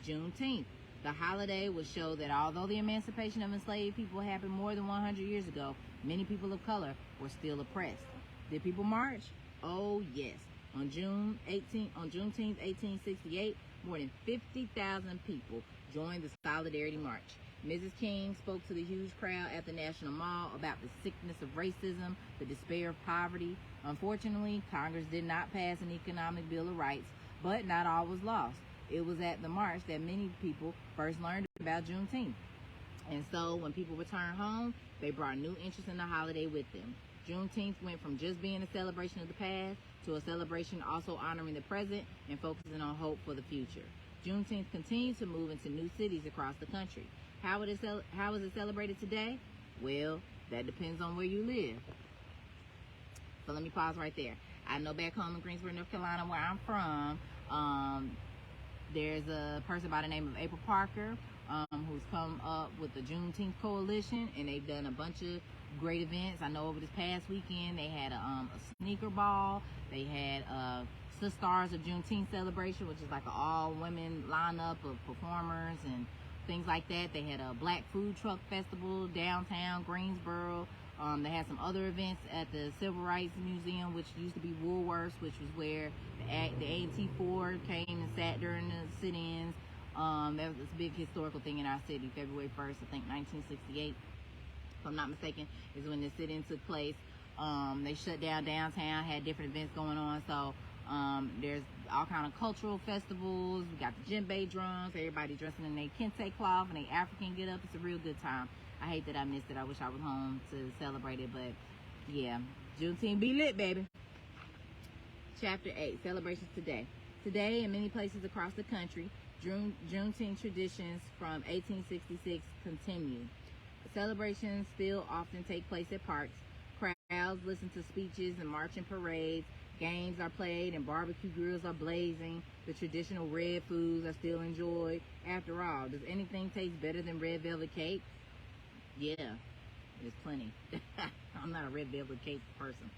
[SPEAKER 1] Juneteenth. The holiday would show that although the emancipation of enslaved people happened more than 100 years ago, many people of color were still oppressed. Did people march? Oh yes. On Juneteenth, 1868, more than 50,000 people joined the Solidarity March. Mrs. King spoke to the huge crowd at the National Mall about the sickness of racism, the despair of poverty. Unfortunately, Congress did not pass an economic bill of rights, but not all was lost. It was at the march that many people first learned about Juneteenth. And so when people returned home, they brought new interest in the holiday with them. Juneteenth went from just being a celebration of the past to a celebration also honoring the present and focusing on hope for the future. Juneteenth continues to move into new cities across the country. How is it celebrated today? Well, that depends on where you live. So let me pause right there. I know back home in Greensboro, North Carolina, where I'm from, there's a person by the name of April Parker who's come up with the Juneteenth Coalition, and they've done a bunch of great events. I know over this past weekend they had a sneaker ball. They had Sistars of Juneteenth celebration, which is like an all-women lineup of performers and things like that. They had a black food truck festival downtown Greensboro. They had some other events at the Civil Rights Museum, which used to be Woolworths, which was where the A&T Ford came and sat during the sit-ins. That was a big historical thing in our city. February 1st, I think 1968, if I'm not mistaken, is when the sit-in took place. They shut down downtown, had different events going on. So there's all kind of cultural festivals. We got the djembe drums, everybody dressing in their kente cloth and they African get up. It's a real good time. I hate that I missed it. I wish I was home to celebrate it, but yeah, Juneteenth be lit, baby. Chapter 8, celebrations today. Today, in many places across the country, Juneteenth traditions from 1866 continue. Celebrations still often take place at parks. Crowds listen to speeches and marching parades. Games are played and barbecue grills are blazing. The traditional red foods are still enjoyed. After all, does anything taste better than red velvet cake? Yeah, there's plenty. I'm not a red velvet cake person.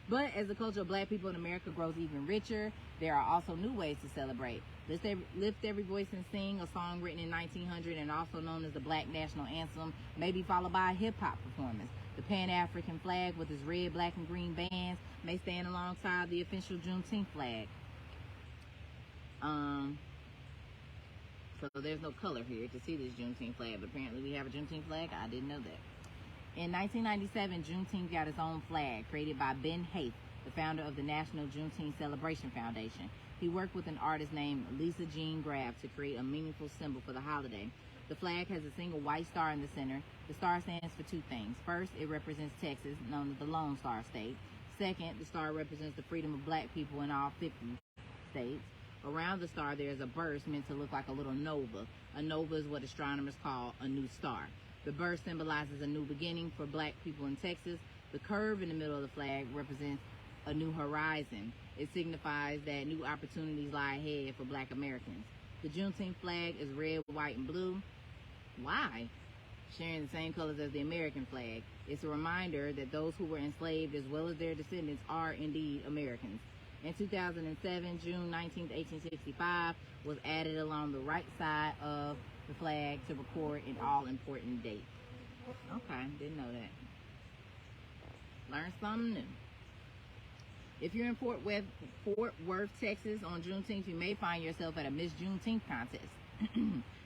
[SPEAKER 1] But as the culture of black people in America grows even richer, there are also new ways to celebrate. Lift Every Voice and Sing, a song written in 1900 and also known as the Black National Anthem, may be followed by a hip-hop performance. The Pan-African flag with its red, black, and green bands may stand alongside the official Juneteenth flag. So there's no color here to see this Juneteenth flag, but apparently we have a Juneteenth flag. I didn't know that. In 1997, Juneteenth got its own flag, created by Ben Haith, the founder of the National Juneteenth Celebration Foundation. He worked with an artist named Lisa Jean Graff to create a meaningful symbol for the holiday. The flag has a single white star in the center. The star stands for two things. First, it represents Texas, known as the Lone Star State. Second, the star represents the freedom of black people in all 50 states. Around the star, there is a burst meant to look like a little nova. A nova is what astronomers call a new star. The burst symbolizes a new beginning for black people in Texas. The curve in the middle of the flag represents a new horizon. It signifies that new opportunities lie ahead for black Americans. The Juneteenth flag is red, white, and blue. Why? Sharing the same colors as the American flag. It's a reminder that those who were enslaved as well as their descendants are indeed Americans. In 2007, June 19, 1865 was added along the right side of the flag to record an all-important date. Okay, didn't know that. Learn something new. If you're in Fort Worth, Texas on Juneteenth, you may find yourself at a Miss Juneteenth contest.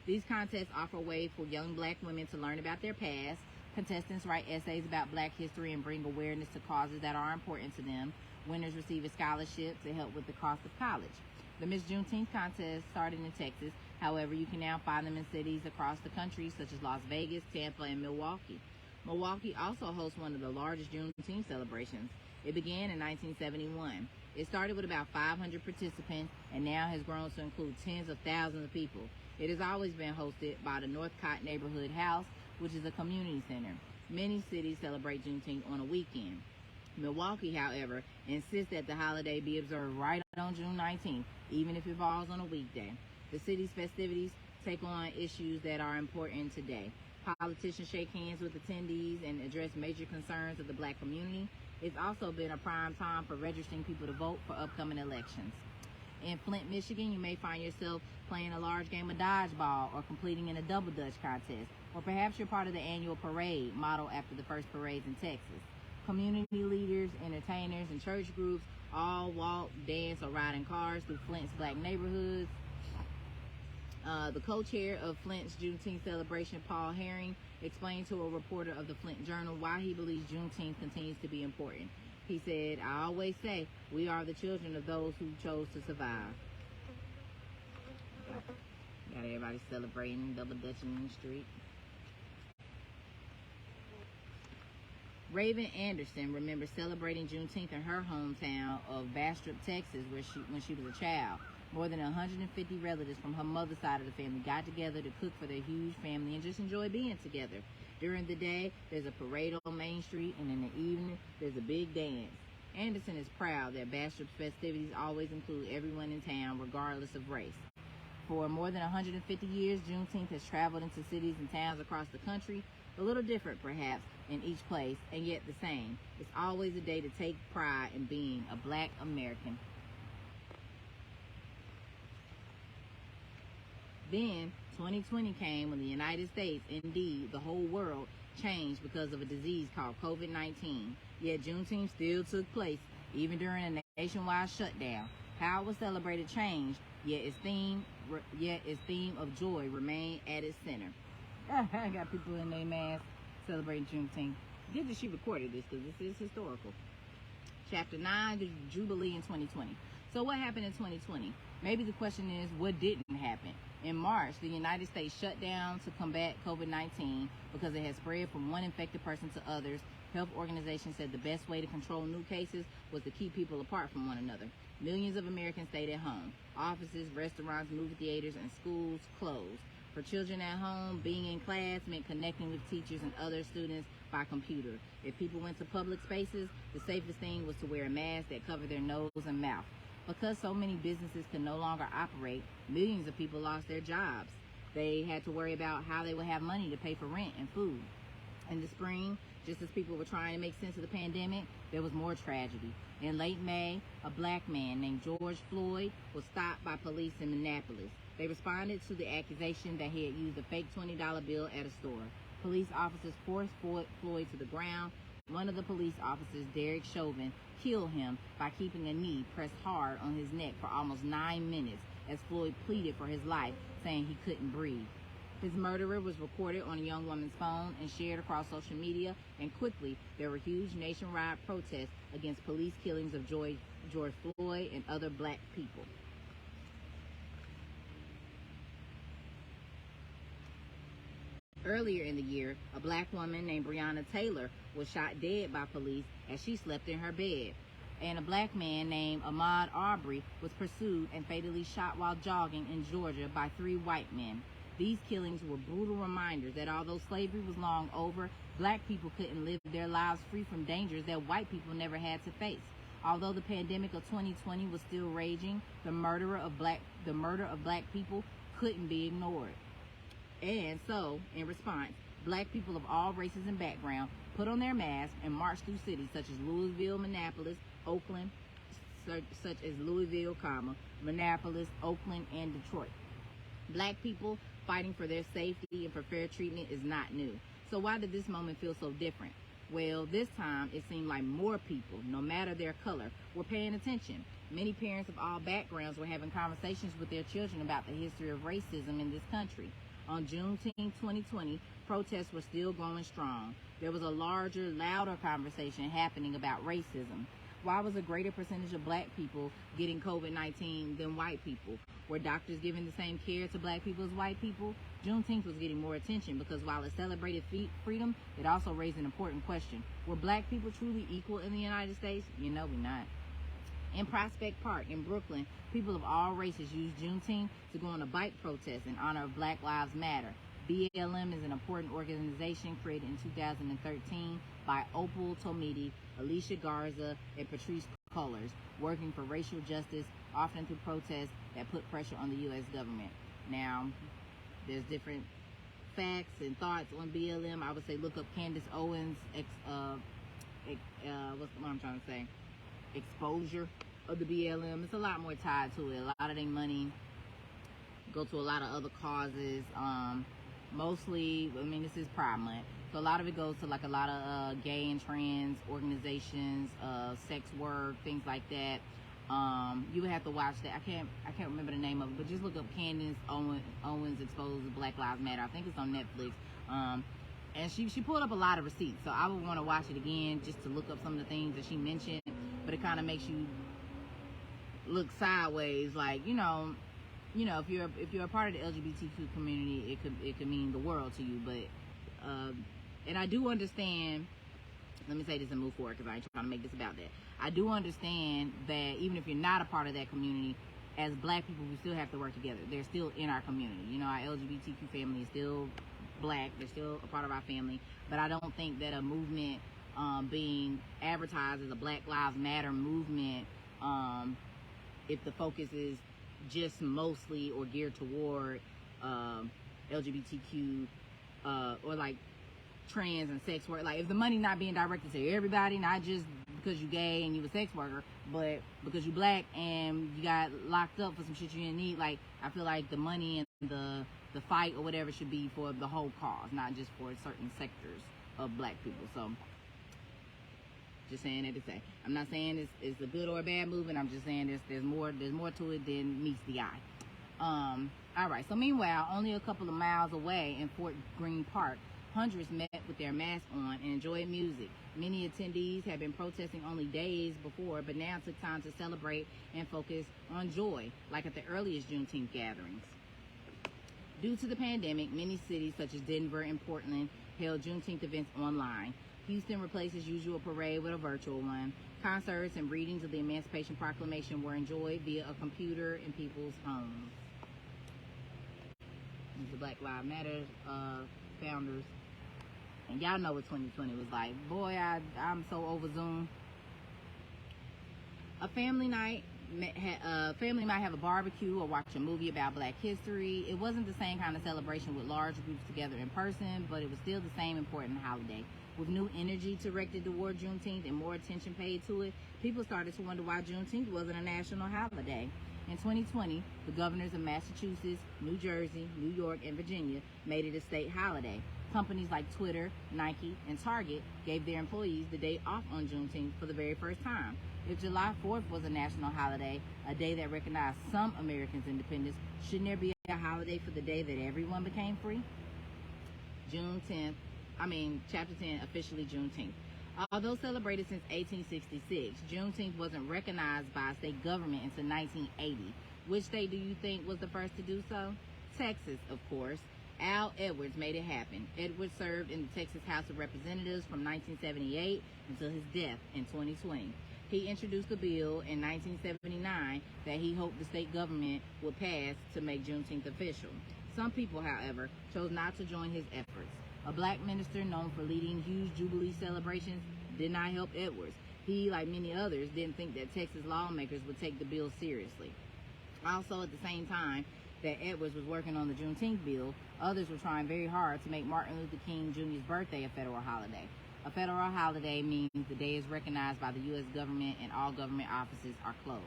[SPEAKER 1] These contests offer a way for young black women to learn about their past. Contestants write essays about black history and bring awareness to causes that are important to them. Winners receive a scholarship to help with the cost of college. The Miss Juneteenth contest started in Texas. However, you can now find them in cities across the country, such as Las Vegas, Tampa, and Milwaukee. Milwaukee also hosts one of the largest Juneteenth celebrations. It began in 1971. It started with about 500 participants and now has grown to include tens of thousands of people. It has always been hosted by the Northcott Neighborhood House, which is a community center. Many cities celebrate Juneteenth on a weekend. Milwaukee, however, insists that the holiday be observed right on June 19th, even if it falls on a weekday. The city's festivities take on issues that are important today. Politicians shake hands with attendees and address major concerns of the black community. It's also been a prime time for registering people to vote for upcoming elections. In Flint, Michigan, you may find yourself playing a large game of dodgeball or completing in a double dutch contest. Or perhaps you're part of the annual parade, modeled after the first parades in Texas. Community leaders, entertainers, and church groups all walk, dance, or ride in cars through Flint's black neighborhoods. The co-chair of Flint's Juneteenth celebration, Paul Herring, explained to a reporter of the Flint Journal why he believes Juneteenth continues to be important. He said, "I always say we are the children of those who chose to survive." Got everybody celebrating, double dutching in the street. Raven Anderson remembers celebrating Juneteenth in her hometown of Bastrop, Texas, when she was a child. More than 150 relatives from her mother's side of the family got together to cook for their huge family and just enjoy being together. During the day, there's a parade on Main Street, and in the evening, there's a big dance. Anderson is proud that Bastrop's festivities always include everyone in town, regardless of race. For more than 150 years, Juneteenth has traveled into cities and towns across the country, a little different perhaps in each place, and yet the same. It's always a day to take pride in being a black American. Then 2020 came when the United States, indeed the whole world, changed because of a disease called COVID-19. Yet Juneteenth still took place, even during a nationwide shutdown. How it was celebrated changed, yet its theme of joy remained at its center. I got people in their masks celebrating Juneteenth. good that she recorded this because this is historical. Chapter 9, the Jubilee in 2020. So what happened in 2020? Maybe the question is, what didn't happen? In March, the United States shut down to combat COVID-19 because it had spread from one infected person to others. Health organizations said the best way to control new cases was to keep people apart from one another. Millions of Americans stayed at home. Offices, restaurants, movie theaters, and schools closed. For children at home, being in class meant connecting with teachers and other students by computer. If people went to public spaces, the safest thing was to wear a mask that covered their nose and mouth. Because so many businesses could no longer operate, millions of people lost their jobs. They had to worry about how they would have money to pay for rent and food. In the spring, just as people were trying to make sense of the pandemic, there was more tragedy. In late May, a black man named George Floyd was stopped by police in Minneapolis. They responded to the accusation that he had used a fake $20 bill at a store. Police officers forced Floyd to the ground. One of the police officers, Derek Chauvin, killed him by keeping a knee pressed hard on his neck for almost 9 minutes as Floyd pleaded for his life, saying he couldn't breathe. His murderer was recorded on a young woman's phone and shared across social media, and quickly there were huge nationwide protests against police killings of George Floyd and other black people. Earlier in the year, a black woman named Breonna Taylor was shot dead by police as she slept in her bed. And a black man named Ahmaud Arbery was pursued and fatally shot while jogging in Georgia by 3 white men. These killings were brutal reminders that although slavery was long over, black people couldn't live their lives free from dangers that white people never had to face. Although the pandemic of 2020 was still raging, the murder of black people couldn't be ignored. And so, in response, black people of all races and backgrounds put on their masks and marched through cities such as Louisville, Minneapolis, Oakland, such as Louisville, Minneapolis, Oakland, and Detroit. Black people fighting for their safety and for fair treatment is not new. So why did this moment feel so different? Well, this time it seemed like more people, no matter their color, were paying attention. Many parents of all backgrounds were having conversations with their children about the history of racism in this country. On Juneteenth 2020, protests were still going strong. There was a larger, louder conversation happening about racism. Why was a greater percentage of black people getting COVID-19 than white people? Were doctors giving the same care to black people as white people? Juneteenth was getting more attention because while it celebrated freedom, it also raised an important question. Were black people truly equal in the United States? You know we're not. In Prospect Park in Brooklyn, people of all races used Juneteenth to go on a bike protest in honor of Black Lives Matter. BLM is an important organization created in 2013 by Opal Tometi, Alicia Garza, and Patrice Cullors, working for racial justice, often through protests that put pressure on the U.S. government. Now, there's different facts and thoughts on BLM. I would say look up Candace Owens' exposure of the BLM. It's a lot more tied to it. A lot of their money go to a lot of other causes. Mostly, this is Pride Month, so a lot of it goes to like a lot of gay and trans organizations, sex work, things like that. You would have to watch that. I can't remember the name of it, but just look up Candace Owens exposed Black Lives Matter. I think it's on Netflix. And she pulled up a lot of receipts, so I would want to watch it again just to look up some of the things that she mentioned. But it kind of makes you look sideways, like if you're a part of the LGBTQ community, it could mean the world to you. But and I do understand. Let me say this and move forward because I ain't trying to make this about that. I do understand that even if you're not a part of that community, as black people, we still have to work together. They're still in our community. Our LGBTQ family is still black. They're still a part of our family. But I don't think that a movement being advertised as a Black Lives Matter movement, if the focus is just mostly or geared toward LGBTQ or like trans and sex work, like if the money not being directed to everybody, not just because you gay and you a sex worker, but because you black and you got locked up for some shit you didn't need, like I feel like the money and the fight or whatever should be for the whole cause, not just for certain sectors of black people. So just saying that to say, I'm not saying it's a good or a bad movement. I'm just saying there's more to it than meets the eye. All right. So meanwhile, only a couple of miles away in Fort Greene Park, hundreds met with their masks on and enjoyed music. Many attendees had been protesting only days before, but now took time to celebrate and focus on joy, like at the earliest Juneteenth gatherings. Due to the pandemic, many cities such as Denver and Portland held Juneteenth events online. Houston replaced its usual parade with a virtual one. Concerts and readings of the Emancipation Proclamation were enjoyed via a computer in people's homes. The Black Lives Matter founders. And y'all know what 2020 was like. Boy, I'm so over Zoom. A family night. Family might have a barbecue or watch a movie about Black history. It wasn't the same kind of celebration with large groups together in person, but it was still the same important holiday. With new energy directed toward Juneteenth and more attention paid to it, people started to wonder why Juneteenth wasn't a national holiday. In 2020, the governors of Massachusetts, New Jersey, New York, and Virginia made it a state holiday. Companies like Twitter, Nike, and Target gave their employees the day off on Juneteenth for the very first time. If July 4th was a national holiday, a day that recognized some Americans' independence, shouldn't there be a holiday for the day that everyone became free? Chapter 10, officially Juneteenth. Although celebrated since 1866, Juneteenth wasn't recognized by a state government until 1980. Which state do you think was the first to do so? Texas, of course. Al Edwards made it happen. Edwards served in the Texas House of Representatives from 1978 until his death in 2020. He introduced a bill in 1979 that he hoped the state government would pass to make Juneteenth official. Some people, however, chose not to join his efforts. A black minister known for leading huge Jubilee celebrations did not help Edwards. He, like many others, didn't think that Texas lawmakers would take the bill seriously. Also, at the same time that Edwards was working on the Juneteenth bill, others were trying very hard to make Martin Luther King Jr.'s birthday a federal holiday. A federal holiday means the day is recognized by the U.S. government and all government offices are closed.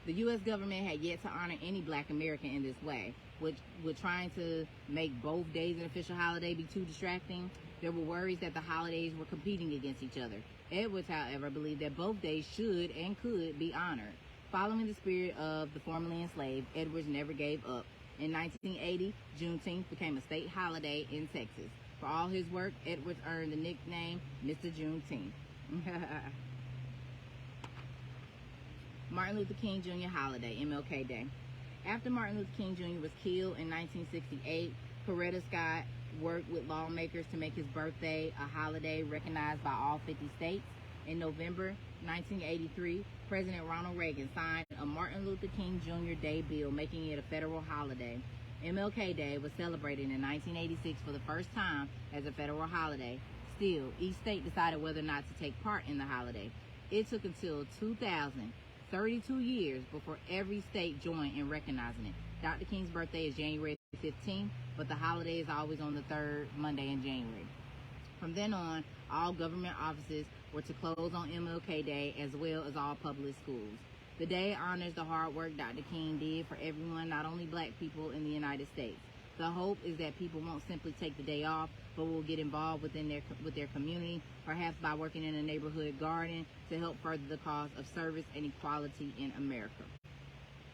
[SPEAKER 1] The U.S. government had yet to honor any black American in this way, which trying to make both days an official holiday be too distracting. There were worries that the holidays were competing against each other. Edwards, however, believed that both days should and could be honored. Following the spirit of the formerly enslaved, Edwards never gave up. In 1980, Juneteenth became a state holiday in Texas. For all his work, Edwards earned the nickname Mr. Juneteenth. Martin Luther King Jr. holiday, MLK Day. After Martin Luther King Jr. was killed in 1968, Coretta Scott worked with lawmakers to make his birthday a holiday recognized by all 50 states. In November 1983, President Ronald Reagan signed a Martin Luther King Jr. Day bill, making it a federal holiday. MLK Day was celebrated in 1986 for the first time as a federal holiday. Still, each state decided whether or not to take part in the holiday. It took until 2000, 32 years, before every state joined in recognizing it. Dr. King's birthday is January 15th, but the holiday is always on the third Monday in January. From then on, all government offices were to close on MLK Day, as well as all public schools. The day honors the hard work Dr. King did for everyone, not only black people in the United States. The hope is that people won't simply take the day off, but will get involved with their community, perhaps by working in a neighborhood garden to help further the cause of service and equality in America.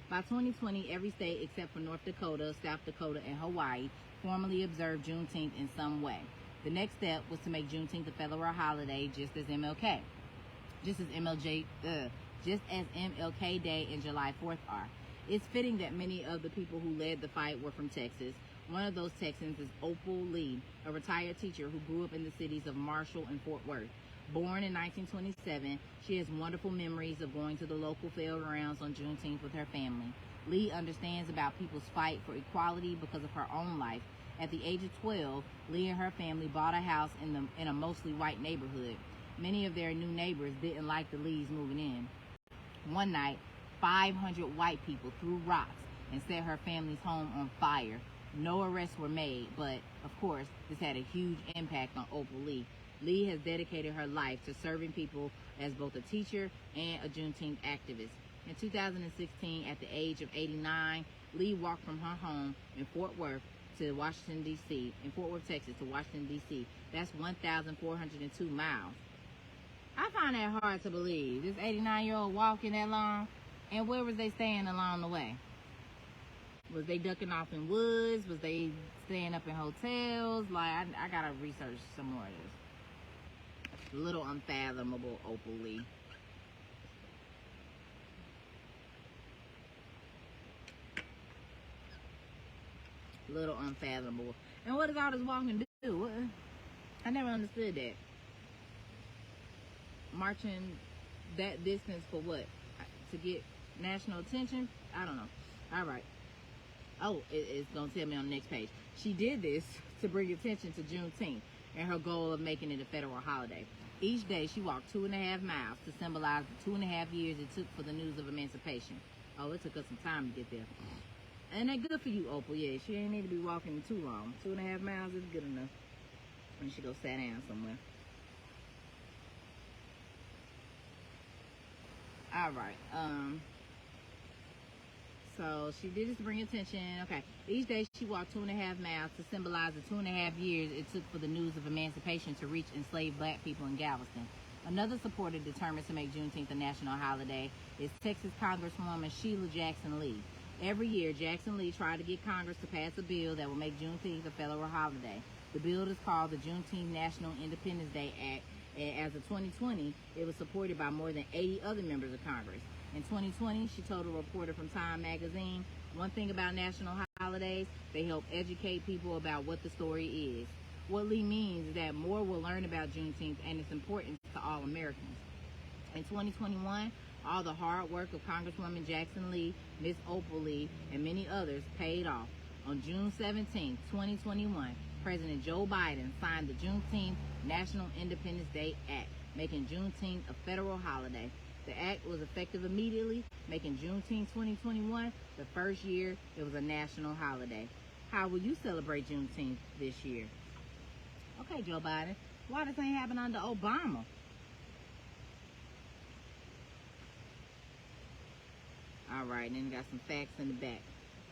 [SPEAKER 1] By 2020, every state except for North Dakota, South Dakota, and Hawaii formally observed Juneteenth in some way. The next step was to make Juneteenth a federal holiday, just as MLK Day and July 4th are. It's fitting that many of the people who led the fight were from Texas. One of those Texans is Opal Lee, a retired teacher who grew up in the cities of Marshall and Fort Worth. Born in 1927, she has wonderful memories of going to the local fairgrounds on Juneteenth with her family. Lee understands about people's fight for equality because of her own life. At the age of 12, Lee and her family bought a house in a mostly white neighborhood. Many of their new neighbors didn't like the Lees moving in. One night, 500 white people threw rocks and set her family's home on fire. No arrests were made, but, of course, this had a huge impact on Opal Lee. Lee has dedicated her life to serving people as both a teacher and a Juneteenth activist. In 2016, at the age of 89, Lee walked from her home in Fort Worth, Texas to Washington, D.C. That's 1,402 miles. I find that hard to believe. This 89-year-old walking that long, and where was they staying along the way? Was they ducking off in woods? Was they staying up in hotels. Like, I gotta research some more of this. Little Unfathomable, Opal Lee. Little Unfathomable. And what does all this walking do? What? I never understood that. Marching that distance for what? To get national attention? I don't know. All right. Oh, it's going to tell me on the next page. She did this to bring attention to Juneteenth and her goal of making it a federal holiday. Each day, she walked 2.5 miles to symbolize the 2.5 years it took for the news of emancipation. Oh, it took us some time to get there. And that's good for you, Opal. Yeah, she ain't need to be walking too long. 2.5 miles is good enough. And she go sit down somewhere. All right. So she did this to bring attention. Okay. Each day she walked 2.5 miles to symbolize the 2.5 years it took for the news of emancipation to reach enslaved black people in Galveston. Another supporter determined to make Juneteenth a national holiday is Texas Congresswoman Sheila Jackson Lee. Every year, Jackson Lee tried to get Congress to pass a bill that will make Juneteenth a federal holiday. The bill is called the Juneteenth National Independence Day Act, and as of 2020, it was supported by more than 80 other members of Congress. In 2020, she told a reporter from Time magazine, one thing about national holidays, they help educate people about what the story is. What Lee means is that more will learn about Juneteenth and its importance to all Americans. In 2021, all the hard work of Congresswoman Jackson Lee, Miss Opal Lee, and many others paid off. On June 17, 2021, President Joe Biden signed the Juneteenth National Independence Day Act, making Juneteenth a federal holiday. The act was effective immediately, making Juneteenth 2021 the first year it was a national holiday. How will you celebrate Juneteenth this year? Okay, Joe Biden, why this ain't happen under Obama? All right, and then got some facts in the back.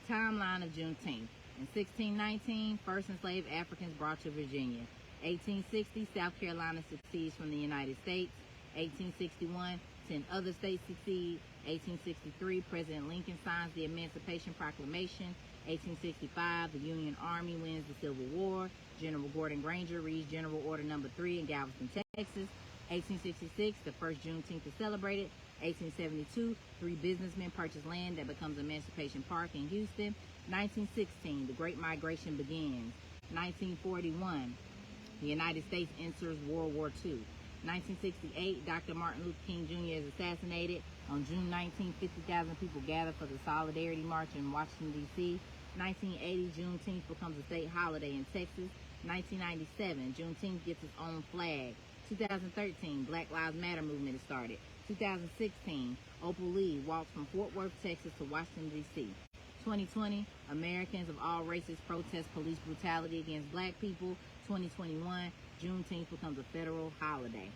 [SPEAKER 1] Timeline of Juneteenth. In 1619, first enslaved Africans brought to Virginia. 1860, South Carolina secedes from the United States. 1861, 10 other states secede. 1863, President Lincoln signs the Emancipation Proclamation. 1865, the Union Army wins the Civil War. General Gordon Granger reads General Order No. 3 in Galveston, Texas. 1866, the first Juneteenth is celebrated. 1872, 3 businessmen purchase land that becomes Emancipation Park in Houston. 1916, the Great Migration begins. 1941, the United States enters World War II. 1968, Dr. Martin Luther King Jr. is assassinated. On June 19, 50,000 people gather for the Solidarity March in Washington, D.C. 1980, Juneteenth becomes a state holiday in Texas. 1997, Juneteenth gets its own flag. 2013, Black Lives Matter movement is started. 2016, Opal Lee walks from Fort Worth, Texas to Washington, D.C. 2020, Americans of all races protest police brutality against black people. 2021, Juneteenth becomes a federal holiday.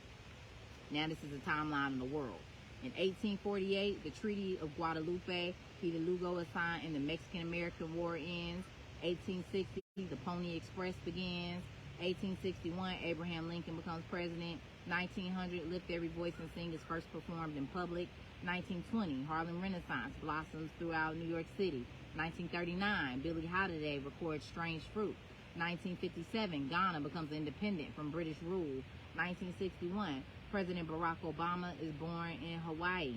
[SPEAKER 1] Now this is a timeline of the world. In 1848, the Treaty of Guadalupe Hidalgo is signed and the Mexican-American War ends. 1860, the Pony Express begins. 1861, Abraham Lincoln becomes president. 1900, Lift Every Voice and Sing is first performed in public. 1920, Harlem Renaissance blossoms throughout New York City. 1939, Billie Holiday records Strange Fruit. 1957, Ghana becomes independent from British rule. 1961, President Barack Obama is born in Hawaii.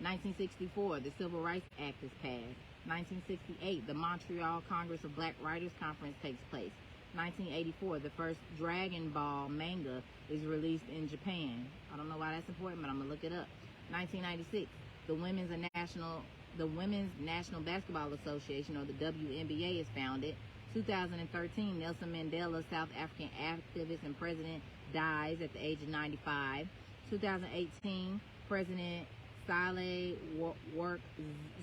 [SPEAKER 1] 1964, the Civil Rights Act is passed. 1968, the Montreal Congress of Black Writers Conference takes place. 1984, the first Dragon Ball manga is released in Japan. I don't know why that's important, but I'm going to look it up. 1996, the Women's National Basketball Association, or the WNBA, is founded. 2013, Nelson Mandela, South African activist and president, dies at the age of 95. 2018, President Saleh Work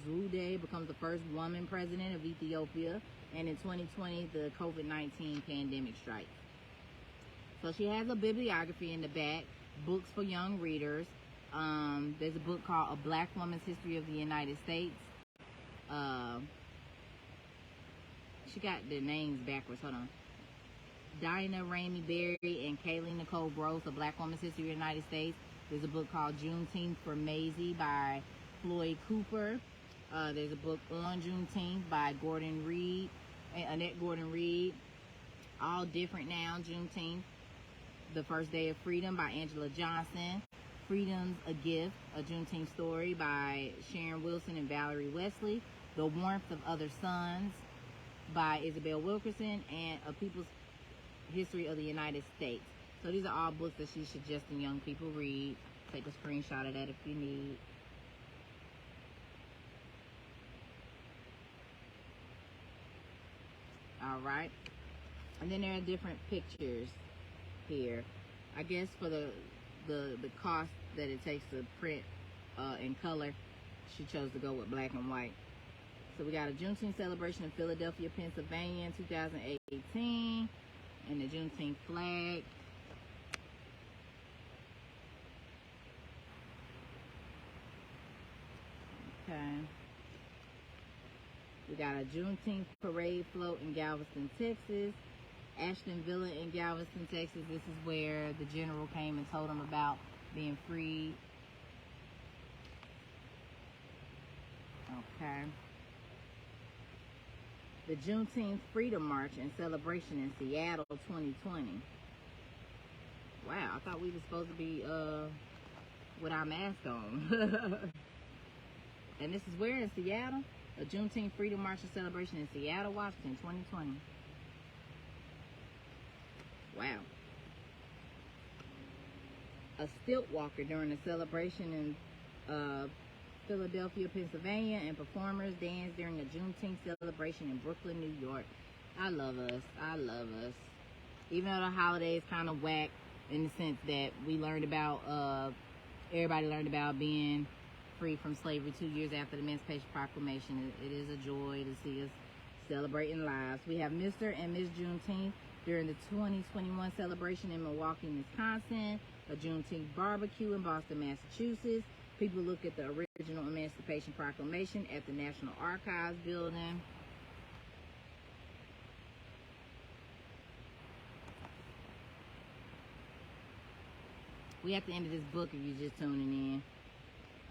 [SPEAKER 1] Zewde becomes the first woman president of Ethiopia. And in 2020, the COVID-19 pandemic strikes. So she has a bibliography in the back, books for young readers. There's a book called A Black Woman's History of the United States. She got the names backwards. Hold on. Dinah Ramey Berry and Kaylee Nicole Gross, A Black Woman's History of the United States. There's a book called Juneteenth for Maisie by Floyd Cooper. There's a book on Juneteenth by Gordon Reed. and Annette Gordon Reed. All Different Now, Juneteenth. The First Day of Freedom by Angela Johnson. Freedom's a Gift, a Juneteenth story by Sharon Wilson and Valerie Wesley. The Warmth of Other Suns by Isabel Wilkerson, and A People's History of the United States. So these are all books that she's suggesting young people read. Take a screenshot of that if you need. All right. And then there are different pictures here. I guess for the cost that it takes to print in color, she chose to go with black and white. So we got a Juneteenth celebration in Philadelphia, Pennsylvania in 2018, and the Juneteenth flag. Okay. We got a Juneteenth parade float in Galveston, Texas. Ashton Villa in Galveston, Texas. This is where the general came and told them about being freed. Okay. The Juneteenth Freedom March and Celebration in Seattle 2020. Wow, I thought we were supposed to be with our mask on. And this is where in Seattle? A Juneteenth Freedom March and Celebration in Seattle, Washington 2020. Wow. A stilt walker during a celebration in Philadelphia, Pennsylvania, and performers dance during a Juneteenth celebration in Brooklyn, New York. I love us. I love us. Even though the holiday is kind of whack in the sense that we learned about, everybody learned about being free from slavery 2 years after the Emancipation Proclamation. It is a joy to see us celebrating lives. We have Mr. and Miss Juneteenth during the 2021 celebration in Milwaukee, Wisconsin, a Juneteenth barbecue in Boston, Massachusetts. People look at the original Emancipation Proclamation at the National Archives building. We at the end of this book if you're just tuning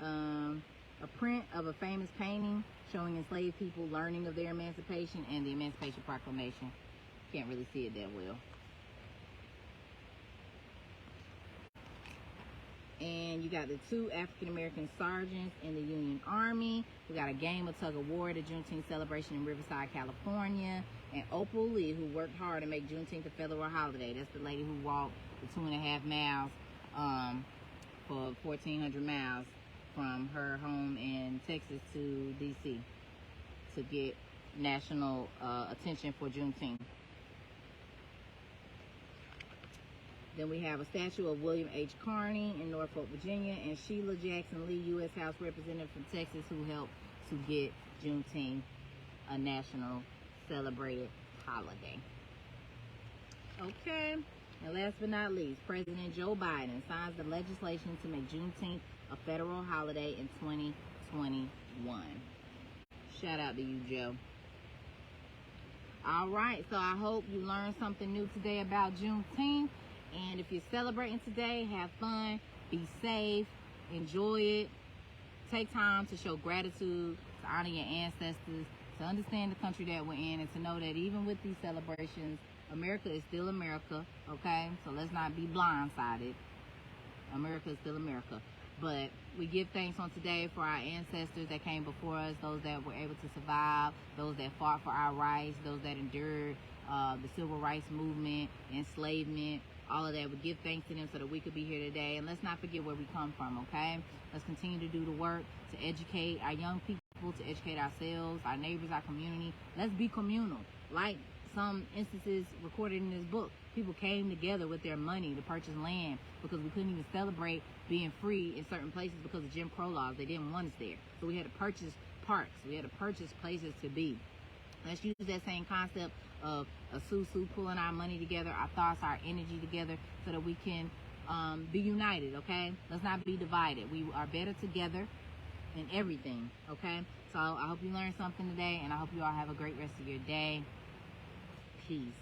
[SPEAKER 1] in. A print of a famous painting showing enslaved people learning of their emancipation and the Emancipation Proclamation. Can't really see it that well. And you got the 2 African-American sergeants in the Union Army. We got a game of tug of war at a Juneteenth celebration in Riverside, California. And Opal Lee, who worked hard to make Juneteenth a federal holiday. That's the lady who walked the 2.5 miles for 1,400 miles from her home in Texas to D.C. to get national attention for Juneteenth. Then we have a statue of William H. Carney in Norfolk, Virginia, and Sheila Jackson Lee, U.S. House Representative from Texas, who helped to get Juneteenth a national celebrated holiday. Okay, and last but not least, President Joe Biden signs the legislation to make Juneteenth a federal holiday in 2021. Shout out to you, Joe. All right, so I hope you learned something new today about Juneteenth. And if you're celebrating today, have fun, be safe, enjoy it. Take time to show gratitude, to honor your ancestors, to understand the country that we're in, and to know that even with these celebrations, America is still America, okay? So let's not be blindsided. America is still America. But we give thanks on today for our ancestors that came before us, those that were able to survive, those that fought for our rights, those that endured the civil rights movement, enslavement, all of that. We give thanks to them so that we could be here today. And let's not forget where we come from, okay? Let's continue to do the work to educate our young people, to educate ourselves, our neighbors, our community. Let's be communal. Like some instances recorded in this book, people came together with their money to purchase land because we couldn't even celebrate being free in certain places because of Jim Crow laws. They didn't want us there. So we had to purchase parks. We had to purchase places to be. Let's use that same concept of a Susu pulling our money together, our thoughts, our energy together so that we can be united, okay? Let's not be divided. We are better together in everything, okay? So I hope you learned something today, and I hope you all have a great rest of your day. Peace.